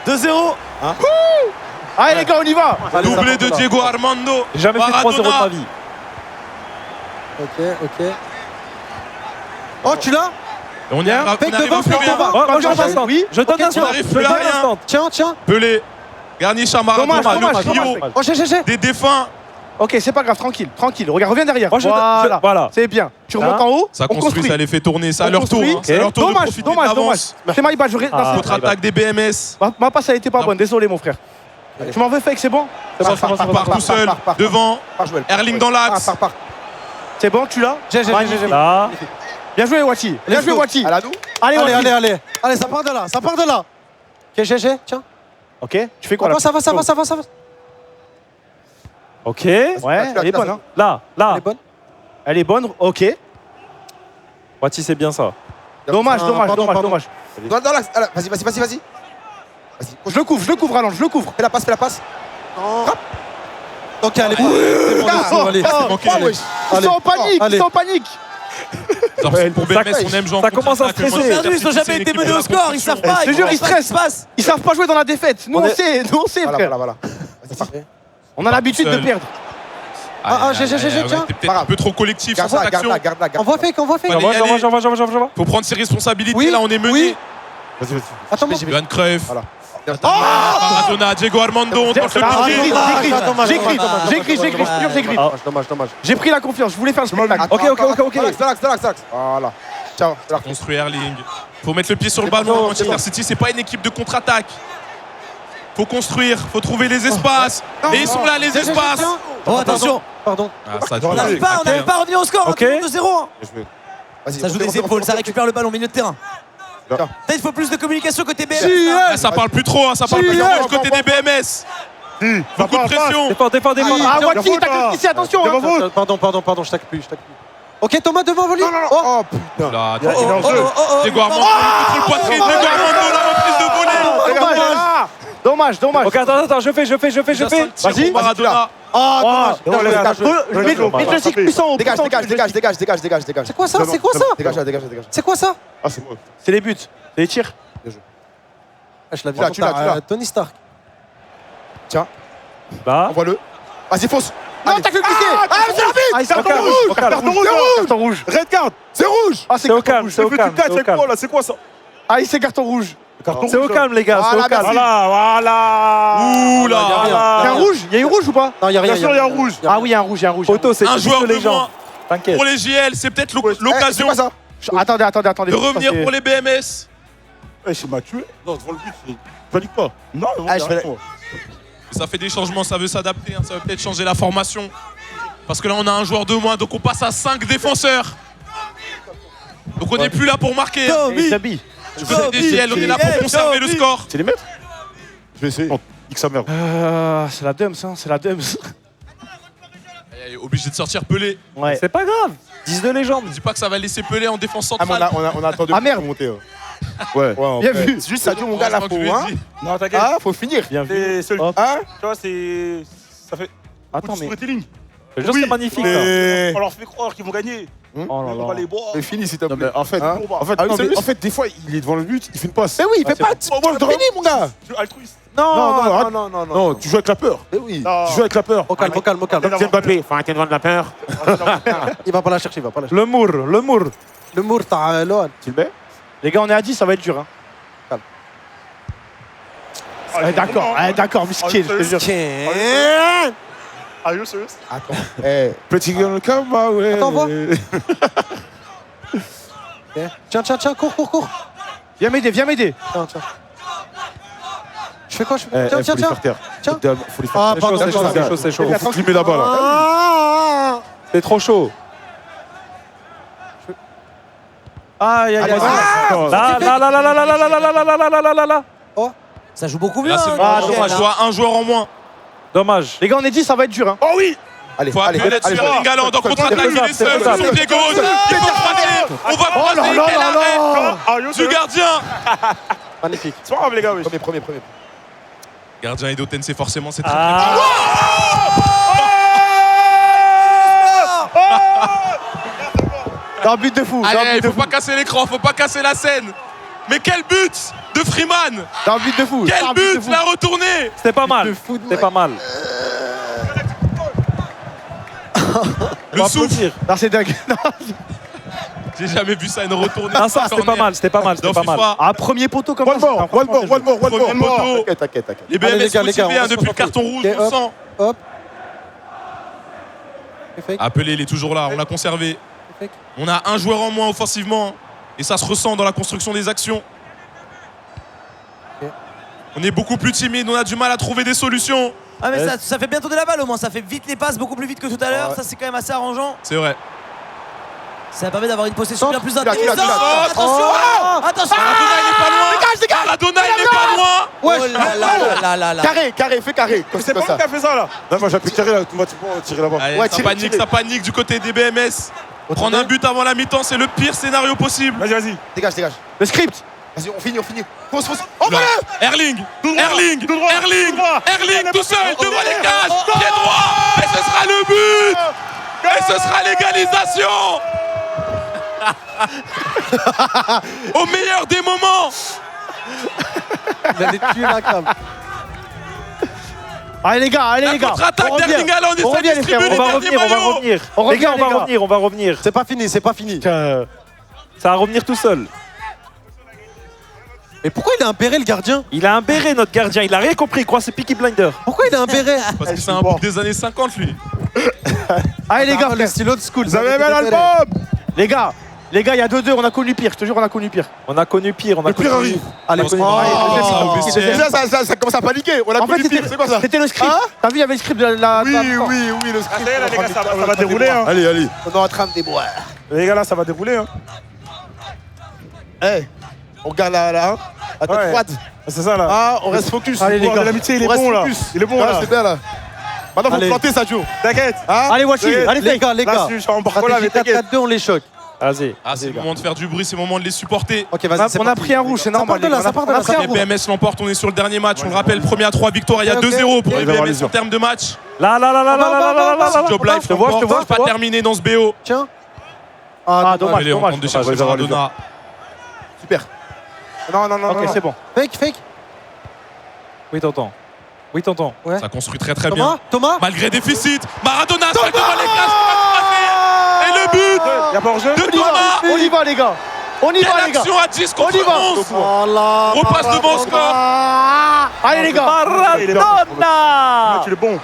2-0. Allez, les gars, on y va. Allez, ça Doublé part de là. Diego Armando. J'ai jamais fait 3-0 de ma Maradona. vie. Ok. Oh, tu l'as? On y arrive Fake on arrive devant, un peu fake bien. devant. Moi, je donne instant. Oui. Je donne Ok, instant. on arrive plus à rien. Tiens. Pelé. Garnicha, Maradona, Dommage. le trio. Oh, j'ai. Des défunts. Ok, c'est pas grave, tranquille. Regarde, reviens derrière. Moi, voilà. C'est bien. Tu remontes en haut. Ça on construit, ça les fait tourner. C'est à On leur tour. construit. hein. C'est à leur tour de Dommage. profiter de l'avance. C'est my bad. Contre-attaque des BMS. Ma passe, elle était pas bonne. Désolé, mon frère. Tu m'en veux fake, c'est bon? Ça part tout seul. Devant. Erling dans l'axe. Pars. C'est bon, tu l'as? J'ai. Là. Bien joué, Watchi. Bien joué, Watchi. À la nous. Allez, allez, ça part de là, ça part de là. Ok, GG, tiens. Ok, tu fais quoi là? Ça va. Ok, ouais, elle est bonne. Hein. Là. Elle est bonne. Elle est bonne, ok. Wati, c'est bien ça. Dommage. Dans l'axe. Vas-y. Je le couvre, Allons, je le couvre. Fais la passe. Frappe. Ok, allez, allez. Ils sont en panique. Pour BMS, on aime jouer en ça commence à contre-attaque. stresser. Ils n'ont jamais été menés au score, ils savent pas. Je te jure, ils stressent. Ils savent pas jouer dans la défaite. Nous, on sait, frère. Voilà. Vas-y. On a l'habitude de perdre. GG, tiens. T'es peut-être un peu trop collectif sur cette action. Garde-la. On voit fait. J'envoie. Faut prendre ses responsabilités, là on est mené. Vas-y. Attends, Johan Cruyff. Voilà. Maradona, Diego Armando, on tente le J'écris. Dommage. J'ai pris la confiance, je voulais faire le spectacle. Ok. Relax. Voilà. Ciao. construit Erling. Faut mettre le pied sur le ballon. Manchester City, c'est pas une équipe de contre-attaque. Faut construire, faut trouver les espaces. Et ils sont là, les espaces. Oh, attention. Pardon. On n'arrive pas à revenir au score. 2-0. Vas-y. Ça joue des épaules, ça récupère le ballon, milieu de terrain. Il faut plus de communication côté BMS. Ça parle plus trop, ça parle plus trop du côté des BMS. Beaucoup de pression. Défendez-moi. Ah, Wati, t'as ici, attention. Pardon, je t'accuse plus. Ok, Thomas, devant, volley. Oh putain. Là, Diego Armando, contre le poitrine. Diego Armando, la reprise de volée. Dommage. Ok, attends, je fais. Vas-y. Maradona. Oh, dommage. Mets le cycle puissant. Dégage. C'est quoi ça? Dégage. C'est quoi ça? Ah, c'est moi. C'est les buts, c'est les tirs. Je l'ai vu. Tu l'as. Tony Stark. Tiens, Là. envoie-le. Vas-y, fonce. Non, t'as que cliqué. C'est Carton rouge. Red card. C'est rouge. Ah, C'est au calme, Tu catches avec quoi là? C'est quoi ça? Ah, c'est carton rouge. C'est au calme, les gars, c'est au calme. Voilà. Ouh là. Il y a un rouge? Il y a eu rouge ou pas? Non, il y a rien. Bien sûr, il y a un rouge. Ah oui, il y a un rouge. Photo, c'est Un joueur de les gens. moins T'inquiète. pour les JL, c'est peut-être C'est l'occasion quoi ça? Attendez. de revenir pour les BMS. C'est m'a tué. Non, devant le but, je panique pas. Non, Ça fait des changements, ça veut s'adapter, ça veut peut-être changer la formation. Parce que là, on a un joueur de moins, donc on passe à 5 défenseurs. Donc on n'est plus là pour marquer. Tabi. Du côté des JL, on est là pour conserver le score. C'est les mettre. Je vais essayer. Nique sa mère. C'est la Dums, hein, c'est la Dums. Obligé de sortir Pelé. Ouais. C'est pas grave. 10 de légende. Dis pas que ça va laisser Pelé en défense Ah, mais centrale. on a attendu Ah, merde. pour monter. Ouais. Bien vu. C'est juste ça, mon gars, là, Heureusement que faut. je lui ai dit. Non, t'inquiète. Ah, faut finir. Bien vu. C'est seul. Hop. Hein? Tu vois, c'est. Ça fait. Attends, mais. storytelling. Le jeu, c'est magnifique. là. Mais. On leur fait croire qu'ils vont gagner. Oh là On va là. les boire. Mais fini, s'il te Non, plaît. mais en fait, Hein? en fait, des fois, il est devant le but, il fait une passe. Mais oui, il fait pas. Fini, mon gars. Tu es altruiste. Non, tu joues avec la peur. Mais oui. Tu joues avec la peur. Au calme. Comme Kylian Mbappé, faut arrêter de vendre la peur. Il va pas la chercher, Le mour. Le mur, t'as Lohan. Tu le mets? Les gars, on est à 10, ça va être dur. Hein. D'accord, miskin, je te jure. Are you serious? Attends. Pretty girl, come my way. Attends, vois. Tiens, cours. Viens m'aider. Tiens. Je fais quoi? Faut les faire taire. Tiens. Faut les faire Ah, taire. pardon, C'est chaud. Faut filmer là-bas, là. C'est trop chaud. Aïe. Là. Ça joue beaucoup mieux. Là, c'est hein. dommage. Je dois un joueur en moins. Dommage. Les gars, on est 10, ça va être dur. Hein. Oh oui! Allez, Faut appuyer là-dessus. Erling Haaland en contre-attaque, il est seul. faisable. Son pied gauche. Il faut croiser. On va croiser. Quel arrêt Are you du serious? gardien. Magnifique. C'est pas grave, les gars. wesh. Premier. Gardien et d'Oten, c'est forcément c'est C'est un but de fou. Allez, faut pas casser l'écran, faut pas casser la scène. Mais quel but de Freeman. C'est un but de fou. Quel but, la retournée. C'était pas mal. C'était pas mal. Le souffle. Non, c'est dingue. J'ai jamais vu ça, une retournée. Ah, ça, c'était pas mal. C'était pas mal. Ah, premier poteau comme One ça. more. Premier poteau. T'inquiète. Les Allez, les BMS gars, motivés on depuis le se carton rouge, Ok, on sent. Hop. Appelé, il est toujours là, on l'a conservé. On a un joueur en moins offensivement et ça se ressent dans la construction des actions. On est beaucoup plus timide, on a du mal à trouver des solutions. Ah mais ça fait bien tourner la balle au moins, ça fait vite les passes, beaucoup plus vite que tout à l'heure, ça c'est quand même assez arrangeant. C'est vrai. Ça permet d'avoir une possession bien plus Tu l'as, tu intéressante. l'as, tu l'as. Attention, attention. Maradona, il est pas loin. Maradona, il est pas loin. Oh là là. Carré, fais carré. Comme C'est pas ça. moi qui a fait ça là. Non, moi j'appuie carré là, automatiquement tirer là-bas. Allez, Ouais, ça tirez, panique, tirez. ça panique du côté des BMS. Prendre un but avant la mi-temps, c'est le pire scénario possible. Vas-y. Dégage. Le script. Vas-y, on finit. Fonce. Oh, voilà. Erling, Tout droit, tout seul, devant les cages, pied droit, et ce sera le but. Et ce sera l'égalisation. Au meilleur des moments. Il allait tuer la cam. Allez les gars, La contre-attaque On revient. d'Erling Haaland et On ça revient, les distribue frères, les On va derniers revenir, on va maillots. revenir. On Les revient, gars, on les va gars. revenir, on va revenir. C'est pas fini, c'est pas fini. Ça va revenir tout seul. Mais pourquoi il a un béret, le gardien? Il a un béret, notre gardien. Il a rien compris. Il croit que c'est Peaky Blinder. Pourquoi il a un béret? Parce que c'est un bout des années 50, lui. Allez les gars, Le style old school. Vous avez ça aimé avait des l'album? les gars, il y a 2-2, on a connu pire, je te jure, on a connu pire. On a connu pire. On a Le pire connu arrive. Allez, Parce qu'on oh, va arriver oh, au oh, vestiaire. Ça commence à paniquer. On a En fait, connu pire. C'est quoi ça? c'était le script. Hein T'as vu, il y avait le script de la. Oui, le Ah, script. ça y est, là, les gars, ça va dérouler. Hein. Allez. On est en train de déboire. Les gars, là, ça va dérouler. Hein. Eh, on regarde la tête Ouais. froide. C'est ça là. Ah, on reste focus. Allez, les Le gars. l'amitié, il est On reste bon là. focus. Il est bon Ah, là. c'est bien là. Maintenant, faut Allez. planter Sadio. T'inquiète. Hein? Allez, Wachi, Les allez, Les fake. gars, les Là, gars. je suis en barcola, mais Stratégie t'inquiète. 4-4-2, on les choque. Vas-y. Ah, c'est le moment de faire du bruit, c'est le moment de les supporter. Ok, On vas-y, c'est a parti. pris un rouge, c'est Ça normal. part de les là, gars. ça part de On a là, pris ça un Les part rouge. BMS l'emportent, on est sur le dernier match. On le rappelle, premier à 3 victoires, il y a Ok, 2-0 pour ok. les Il va y avoir BMS les en termes de match. Là, là, là, là, là, là, là, là, là, là. Job Life, Je te vois, je te vois, je te pas vois. terminé dans ce BO. Tiens. Ah, dommage, Allez, on dommage. tente de chercher Ouais, ça va, les Maradona. Super. Non. Ok, c'est bon. Fake. Oui, tonton. Oui, tonton. Ouais. Ça construit très très bien. Thomas. Malgré déficit, Maradona seul devant les cages pour la croiser. Et le but Y'a pas hors-jeu? de Thomas. On y va, les gars. On y va, Quelle les gars. action à 10 contre On y va. 11. Oh là. Repasse devant le score. Allez, les gars. Il est bon. Maradona. Tu es bon.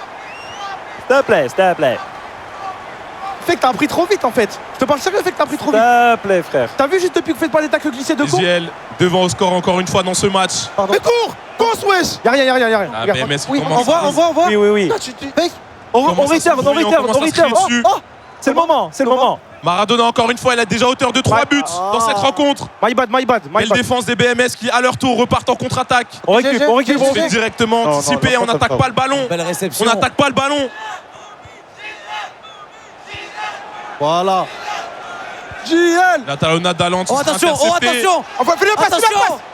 S'il te plaît, s'il te plaît. Fake, t'as pris trop vite en fait. Je te parle sérieux, Fake, t'as pris trop S'il vite. te plaît, frère. T'as vu juste depuis que vous faites pas des tacles glissés de con? Ziel devant au score encore une fois dans ce match. Pardon. Mais cours, wesh. Y'a rien. Ah, Regarde. BMS Oui, commence on voit. Oui, oui, oui. Fake. On commence à return, on s'embrouiller, return, commence on à se crier return. dessus. Oh, c'est le moment, c'est le moment. Maradona encore une fois, il a déjà hauteur de 3 buts dans cette rencontre. My bad. Belle défense des BMS qui à leur tour repartent en contre-attaque. On récupère, on récupère. On fait directement Non, anticiper, non, on non, n'attaque non. pas le ballon. Belle réception. On n'attaque pas le ballon. Voilà. La talonnade d'Haaland Oh sera attention, interceptée. On va finir par Attention.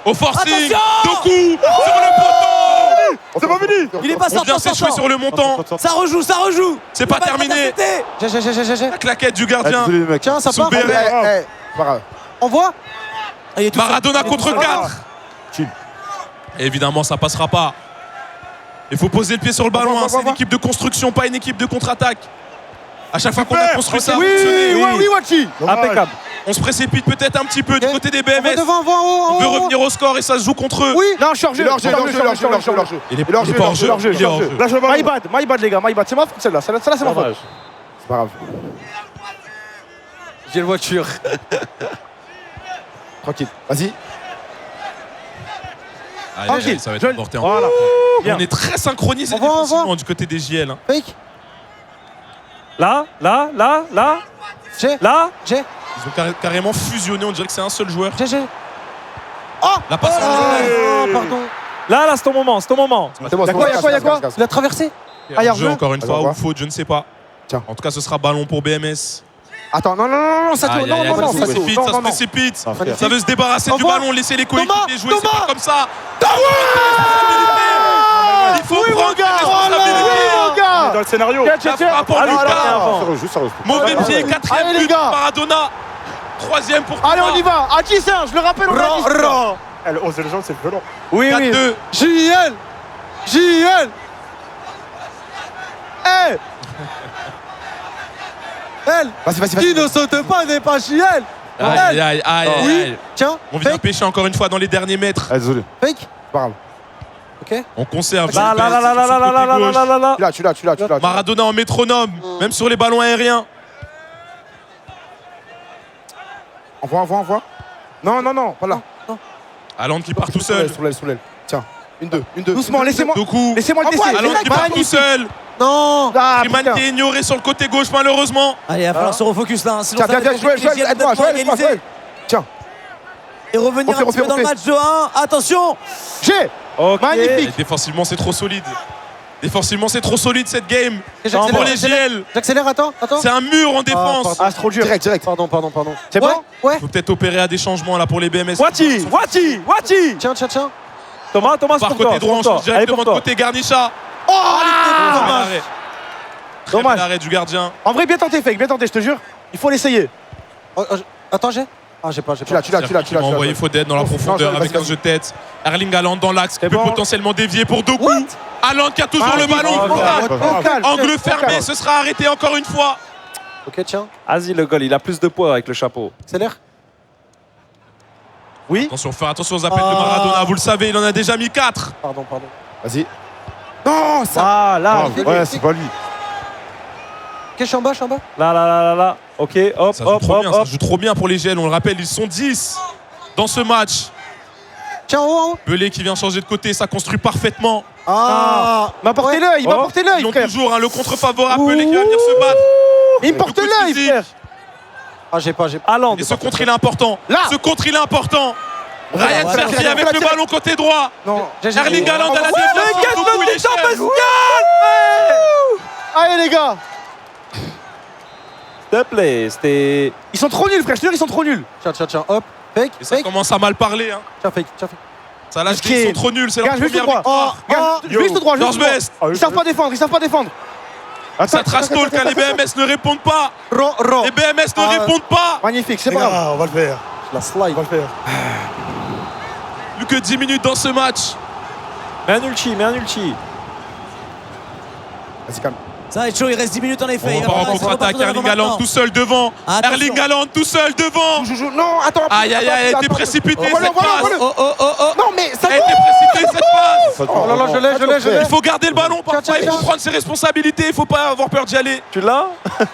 Au forcing, Attention. Doku sur le poteau. C'est pas fini. Il est pas On vient sortant. s'échouer sur le montant. Ça rejoue. C'est pas terminé. J'ai. La claquette du gardien. Désolé, mec. Tiens, ça Sous part. Béret. Pas grave. On voit. Maradona contre 4. Chill. Évidemment, ça passera pas. Il faut poser le pied sur le ballon. C'est une équipe de construction, pas une équipe de contre-attaque. À chaque fois qu'on a construit ça, a fonctionné. Oui, Wachi. Impeccable. On se précipite peut-être un petit peu du côté des On va BMS. devant, On veut revenir au score et ça se joue contre eux. Oui. Non, je suis hors-jeu. Il est hors-jeu. Il est pas hors jeu. hors-jeu, Il est hors jeu. Lâche le ballon. My bad, les gars, my bad. C'est ma faute celle-là. Celle-là, c'est ma faute. Dommage. C'est pas grave. J'ai le voiture. Tranquille. Vas-y. Aïe, aïe, aïe, ça va être porté en Voilà. On est très synchronisés On voit. défensivement du côté des JL. hein. Fake. Là. J'ai. Là. J'ai. Ils ont carrément fusionné, on dirait que c'est un seul joueur. J'ai. La passe en Oh, pardon. Là, c'est ton moment, c'est ton moment. C'est bon, Y'a quoi Il a traversé. Ah, y a jeu hors-jeu. encore une On fois va ou voir. faute, je ne sais pas. Tiens. En tout cas, ce sera ballon pour BMS. Attends, non, ça Aïe, tourne. aïe, aïe, Non, ça se ça précipite, tourne. ça se Non, non. précipite. Magnifique. Ça veut se débarrasser du Thomas. ballon, laisser les coéquipiers Thomas. jouer, c'est Thomas. pas comme ça. Il faut prendre des responsabilités. Dans le scénario. La frappe en Allez, Lucas. Sérieux, juste sérieux. Mauvais pied, quatrième Allez, les but gars. Maradona. Troisième pour Allez, Thomas. on y va. À 10 je le rappelle, on a dit. Elle ose les gens, c'est violent. Oui, oui. 4-2. JL. Hey. Elle. Vas-y. Qui ne saute pas n'est pas JL. Aïe, aïe, aïe, Oui. aïe. Tiens. On vient Fake. pêcher encore une fois dans les derniers mètres. Ah, désolé. Fake. C'est pas grave. Ok. On conserve. Là. Tu l'as. Maradona en métronome, même sur les ballons aériens. Envoie. Non, pas là. Haaland qui part tout seul. Sous l'aile. Tiens, une, deux. Doucement, laissez-moi Doku. le tester. Haaland qui part tout seul. Non. Freeman qui est ignoré sur le côté gauche, malheureusement. Allez, il va falloir se refocus là. Sinon, Tiens, ça va tiens, être Joël, compliqué. Joël, aide-moi, Joël, aide-moi, Joël. Tiens. Et revenir On fait, un petit peu on dans le fait. match de 1. Attention. J'ai. Ok. Magnifique. Et défensivement, c'est trop solide. Défensivement, c'est trop solide cette game. J'accélère, Pour les JL, J'accélère, attends. c'est un mur en défense. Ah, c'est trop dur. Direct. Pardon. C'est bon? Ouais. Il faut peut-être opérer à des changements là pour les BMS. Wati. Tiens. Thomas, Par c'est pour côté toi. droit, on change Allez, directement pour de toi. côté Garnicha. Dommage. Très bel arrêt du gardien. En vrai, bien tenté, Fake, bien tenté, je te jure. Il faut l'essayer. Attends, j'ai. Ah, j'ai pas. Tu l'as. Il va envoyer Foden dans la profondeur avec un jeu de tête. Erling Haaland dans l'axe qui peut potentiellement dévier pour Doku. Haaland qui a toujours le ballon. Au calme. Angle fermé, ce sera arrêté encore une fois. Ok, tiens. Vas-y, le goal, il a plus de poids avec le chapeau. Accélère. Attention, faire attention aux appels de Maradona. Vous le savez, il en a déjà mis 4. Pardon. Vas-y. Non, ça. Ah, là. Ouais, c'est pas lui. Ok, je suis en bas. Là. Ok, hop, Ça joue hop, trop hop, bien, ça hop. joue trop bien pour les GL. On le rappelle, ils sont 10 dans ce match. Tiens, en haut. Pelé qui vient changer de côté, ça construit parfaitement. Ah. Il m'a porté l'œil, il m'a porté Ils l'œil, ont frère. toujours le contre-favorable. Pelé qui va venir se battre. Il me porte Le coup de l'œil, physique. frère. Ah, j'ai pas. Haaland. Et ce contre, il est important. Là. Ce contre, il est important. Ryan voilà, Cherki voilà, avec le voilà. ballon côté droit. Non. Erling Haaland à la défense. Doku, il est cher. Allez, les gars. S'il te plaît, c'était. Ils sont trop nuls, frère, je te jure, ils sont trop nuls. Tiens. Hop. Fake. Et ça commence à mal parler. Hein. Tiens, fake. Ça lâche des, ils sont trop nuls. C'est leur Regarde, je vais juste première tout droit. victoire. Regarde, je vais juste tout droit, George Best. Ils savent pas défendre, Ça trash talk quand les BMS ne répondent pas. Les BMS ne répondent pas. Magnifique, c'est Les pas grave. gars, on va le faire. La slide. On va le faire. Plus que 10 minutes dans ce match. Mets un ulti. Vas-y, calme. Ça va être chaud, il reste 10 minutes en effet. On va en contre-attaque. Erling Haaland tout seul devant. Attention. Erling Haaland tout seul devant. Non, attends. Aïe, elle a été précipitée cette Voilà. passe. Non, mais ça. Elle a été précipitée cette passe. Oh là là, je l'ai. Il faut garder le ballon parfois. Tiens. Il faut prendre ses responsabilités. Il faut pas avoir peur d'y aller. Tu l'as?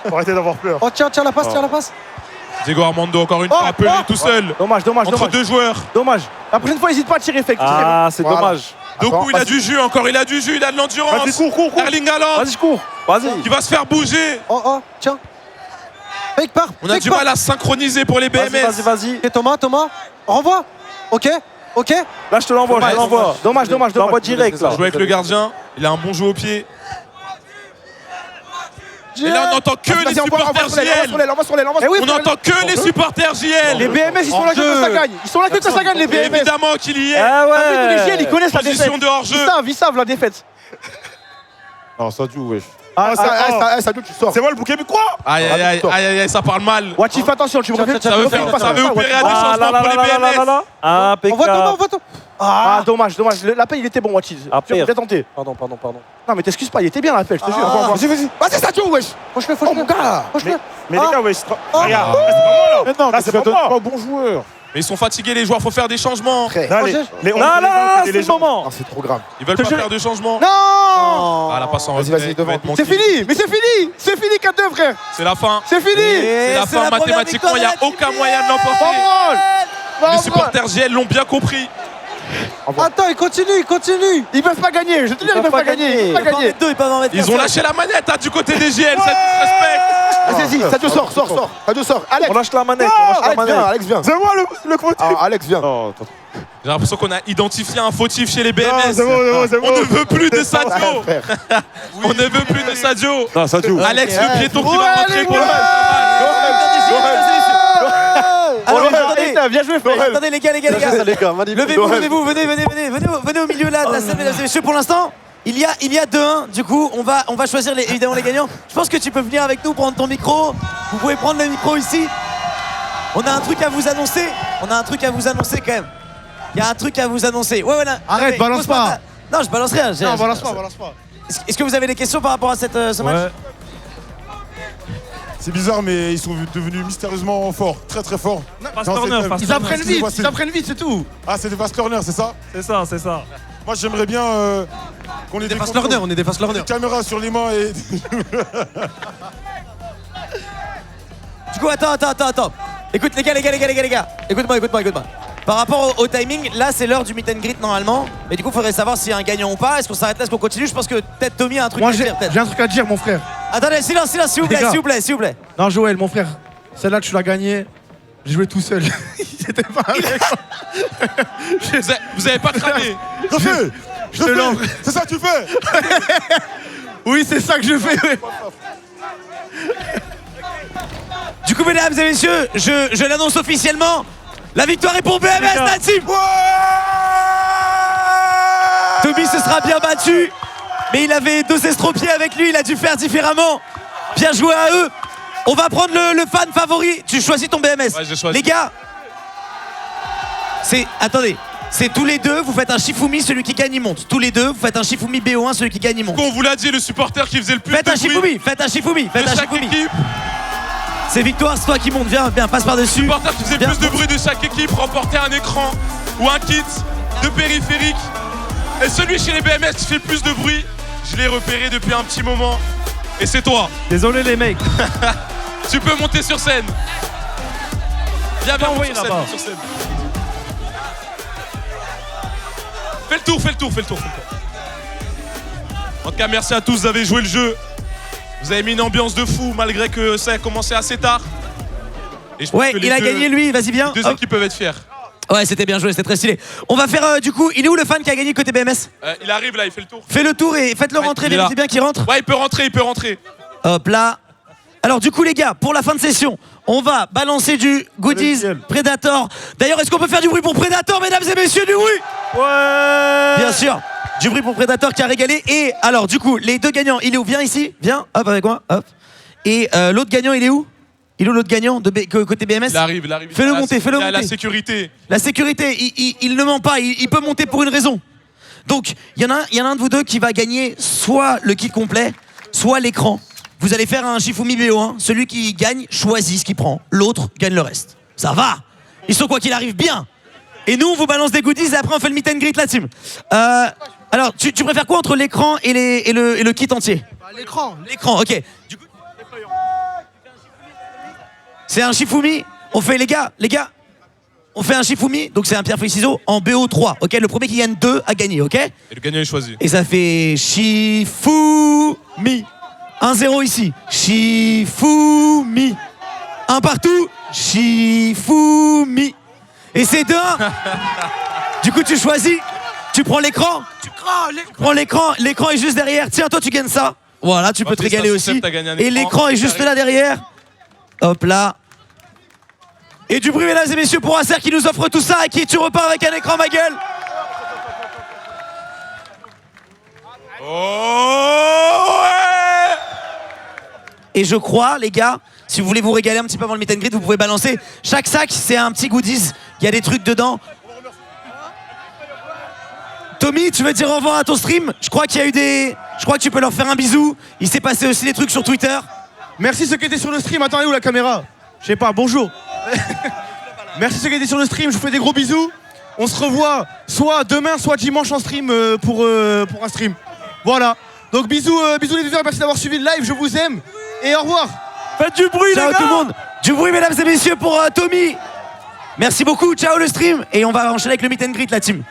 Faut arrêter d'avoir peur. Oh, tiens, la passe. Diego Armando encore une fois appelé tout seul. Dommage. Entre deux joueurs. La prochaine fois, n'hésite pas à tirer, Fake. Ah, c'est Voilà. dommage. Doku, il a vas-y. du jus encore. Il a du jus. Il a de l'endurance. Vas-y, cours. Erling Haaland Vas-y, je cours. Vas-y. qui va se faire bouger. Oh, tiens. Fake part. On a du mal à synchroniser pour les BMS. Vas-y. Ok, Thomas. Renvoie. Ok. Là, je te l'envoie. Dommage. Je l'envoie direct, là. Jouer avec le gardien. Il a un bon jeu au pied. Et là, on n'entend que les supporters JL. Envoie sur l'aile. On n'entend que les supporters JL. Les BMS, ils sont là que quand ça gagne. Ils sont là que quand ça gagne, les BMS. Évidemment qu'il y est. Ah Les ouais. GL, ils connaissent la défaite. Position de hors-jeu. Ils savent la défaite. Non, ça joue, wesh. Ça tu sors. C'est moi le bouquet, mais quoi? Aïe, ça parle mal. Watch, fais attention, tu me refais. Ça veut opérer à des changements pour les BMS. Envoie Thomas. Ah, dommage. L'appel, il était bon, Watch. Ah, Tu as bien tenté. Pardon. Non, mais t'excuses pas, il était bien l'appel, je te jure. Vas-y. Vas-y, ça joue, wesh. Fauche-le. Oh, mon gars. Mais les gars, wesh. Regarde, là, c'est pas moi, là. Non, Là, c'est pas moi. bon joueur. Mais ils sont fatigués, les joueurs, faut faire des changements. Là, les 11 c'est le moment. Non, c'est trop grave. Ils veulent pas faire de changements. Non. Ah, la passe en Vas-y, retrait, vas-y, devant. va être manqué. C'est fini, mais c'est fini. C'est fini, 4-2, frère. C'est la fin. C'est fini. C'est la fin mathématiquement, il n'y a aucun moyen de l'emporter. Les supporters JL l'ont bien compris. Attends, il continue. Ils peuvent pas gagner, je te dis, ils peuvent pas gagner. Ils peuvent en mettre deux, ils peuvent en mettre Ils ont lâché la manette du côté des JL, ça disrespecte. Vas-y, Sadio sort. Sadio sort. Alex. On lâche la manette. Alex, viens. C'est moi le fautif. Ah, Alex, viens. Non, attends. J'ai l'impression qu'on a identifié un fautif chez les BMS. C'est bon. On ne veut plus de Sadio. Frère. On ne veut plus de Sadio. Non, ça joue. Alex le piéton qui va rentrer pour le match. Alors, Bien joué, frère. attendez les gars. Levez-vous, venez au milieu là de la scène, mesdames et messieurs. Pour l'instant, il y a 2-1. Du coup, on va choisir évidemment les gagnants. Je pense que tu peux venir avec nous prendre ton micro. Vous pouvez prendre le micro ici. On a un truc à vous annoncer. Quand même. Il y a un truc à vous annoncer. Ouais, là. Arrête, balance pas. Non, je balance rien. Non, balance pas. Est-ce que vous avez des questions par rapport à ce match? C'est bizarre, mais ils sont devenus mystérieusement forts, très très forts. Ils apprennent vite, c'est tout. Ah, c'est des fast learners, c'est ça? C'est ça. Moi, j'aimerais bien qu'on ait des fast learners, on est des fast learners. des caméras sur les mains et. Du coup, attends. Écoute, les gars. Écoute-moi. par rapport au timing, là c'est l'heure du meet and greet normalement. Mais du coup, il faudrait savoir s'il y a un gagnant ou pas. Est-ce qu'on s'arrête là, est-ce qu'on continue? Je pense que peut-être Tommy a un truc à dire. J'ai un truc à dire, mon frère. Attendez, silence, s'il vous plaît, s'il vous plaît, s'il vous plaît. Non, Joël, mon frère, celle-là, tu l'as gagnée. J'ai joué tout seul. C'était pas avec. Vous avez pas cramé. Refais. C'est ça que tu fais. Oui, c'est ça que je fais. Ouais. Du coup, mesdames et messieurs, je l'annonce officiellement. La victoire est pour BMS, la team. Tommy se sera bien battu, mais il avait 2 estropiés avec lui, il a dû faire différemment. Bien joué à eux. On va prendre le fan favori. Tu choisis ton BMS. Ouais, j'ai choisi. Les gars, attendez. C'est tous les deux, vous faites un Shifumi, celui qui gagne il monte. Tous les deux, vous faites un Shifumi BO1, celui qui gagne il monte. On vous l'a dit, le supporter qui faisait le plus faites de un Shifumi, faites un Shifumi, faites un chaque Shifumi. équipe. C'est victoire, c'est toi qui monte, viens, passe par-dessus. Le supporter qui faisait le plus de bruit de chaque équipe remportait un écran ou un kit de périphérique. Et celui chez les BMS qui fait le plus de bruit, je l'ai repéré depuis un petit moment. Et c'est toi. Désolé les mecs. Tu peux monter sur scène. Viens monter sur scène. Fais le tour. En tout cas, merci à tous, vous avez joué le jeu. Vous avez mis une ambiance de fou malgré que ça a commencé assez tard. Et ouais, il a gagné lui, vas-y viens. Les deux équipes peuvent être fiers. Ouais, c'était bien joué, c'était très stylé. On va faire du coup, il est où le fan qui a gagné côté BMS? Il arrive là, il fait le tour. Fais le tour et faites-le rentrer, vérifiez bien qu'il rentre. Ouais, il peut rentrer. Hop là. Alors du coup les gars, pour la fin de session, on va balancer du goodies Predator. D'ailleurs, est-ce qu'on peut faire du bruit pour Predator, mesdames et messieurs, du bruit? Ouais. Bien sûr. Du bruit pour Predator qui a régalé. Et alors du coup, les deux gagnants, il est où? Viens ici, viens, hop avec moi, hop. Et l'autre gagnant, il est où? Il est où l'autre gagnant côté BMS? Il arrive. Fais-le monter. La sécurité. La sécurité, il ne ment pas, il peut monter pour une raison. Donc, il y en a un de vous deux qui va gagner soit le kit complet, soit l'écran. Vous allez faire un Shifumi BO1. Celui qui gagne choisit ce qu'il prend. L'autre gagne le reste. Ça va. Ils sont quoi qu'il arrive bien. Et nous, on vous balance des goodies et après on fait le meet and greet la team. Alors, tu préfères quoi entre l'écran et le kit entier? L'écran. L'écran, ok. Du coup, c'est un Shifumi. On fait les gars, on fait un Shifumi, donc c'est un pierre feuille ciseaux en BO3, ok. Le premier qui gagne 2 a gagné, ok. Et le gagnant est choisi. Et ça fait Shifumi. 1-0 ici. Shifumi. 1 partout. Shifumi. Et c'est 2-1. Du coup, tu choisis. Tu prends l'écran. Tu prends l'écran. L'écran est juste derrière. Tiens, toi, tu gagnes ça. Voilà, tu peux te régaler aussi. Et l'écran est juste là derrière. Hop là. Et du bruit, mesdames et messieurs, pour Acer qui nous offre tout ça et qui tu repars avec un écran, ma gueule. Oh ouais. Et je crois, les gars, si vous voulez vous régaler un petit peu avant le meet and greet, vous pouvez balancer. Chaque sac, c'est un petit goodies. Il y a des trucs dedans. Tommy, tu veux dire au revoir à ton stream? Je crois qu'il y a eu des... Je crois que tu peux leur faire un bisou. Il s'est passé aussi des trucs sur Twitter. Merci ceux qui étaient sur le stream. Attends, elle est où la caméra? Je sais pas, bonjour. Merci ceux qui étaient sur le stream, je vous fais des gros bisous. On se revoit soit demain, soit dimanche en stream pour un stream. Voilà. Donc bisous les viewers, merci d'avoir suivi le live, je vous aime. Et au revoir. Faites du bruit, ciao, les gars. Tout le monde. Du bruit, mesdames et messieurs, pour Tommy. Merci beaucoup, ciao le stream. Et on va enchaîner avec le meet and greet, la team.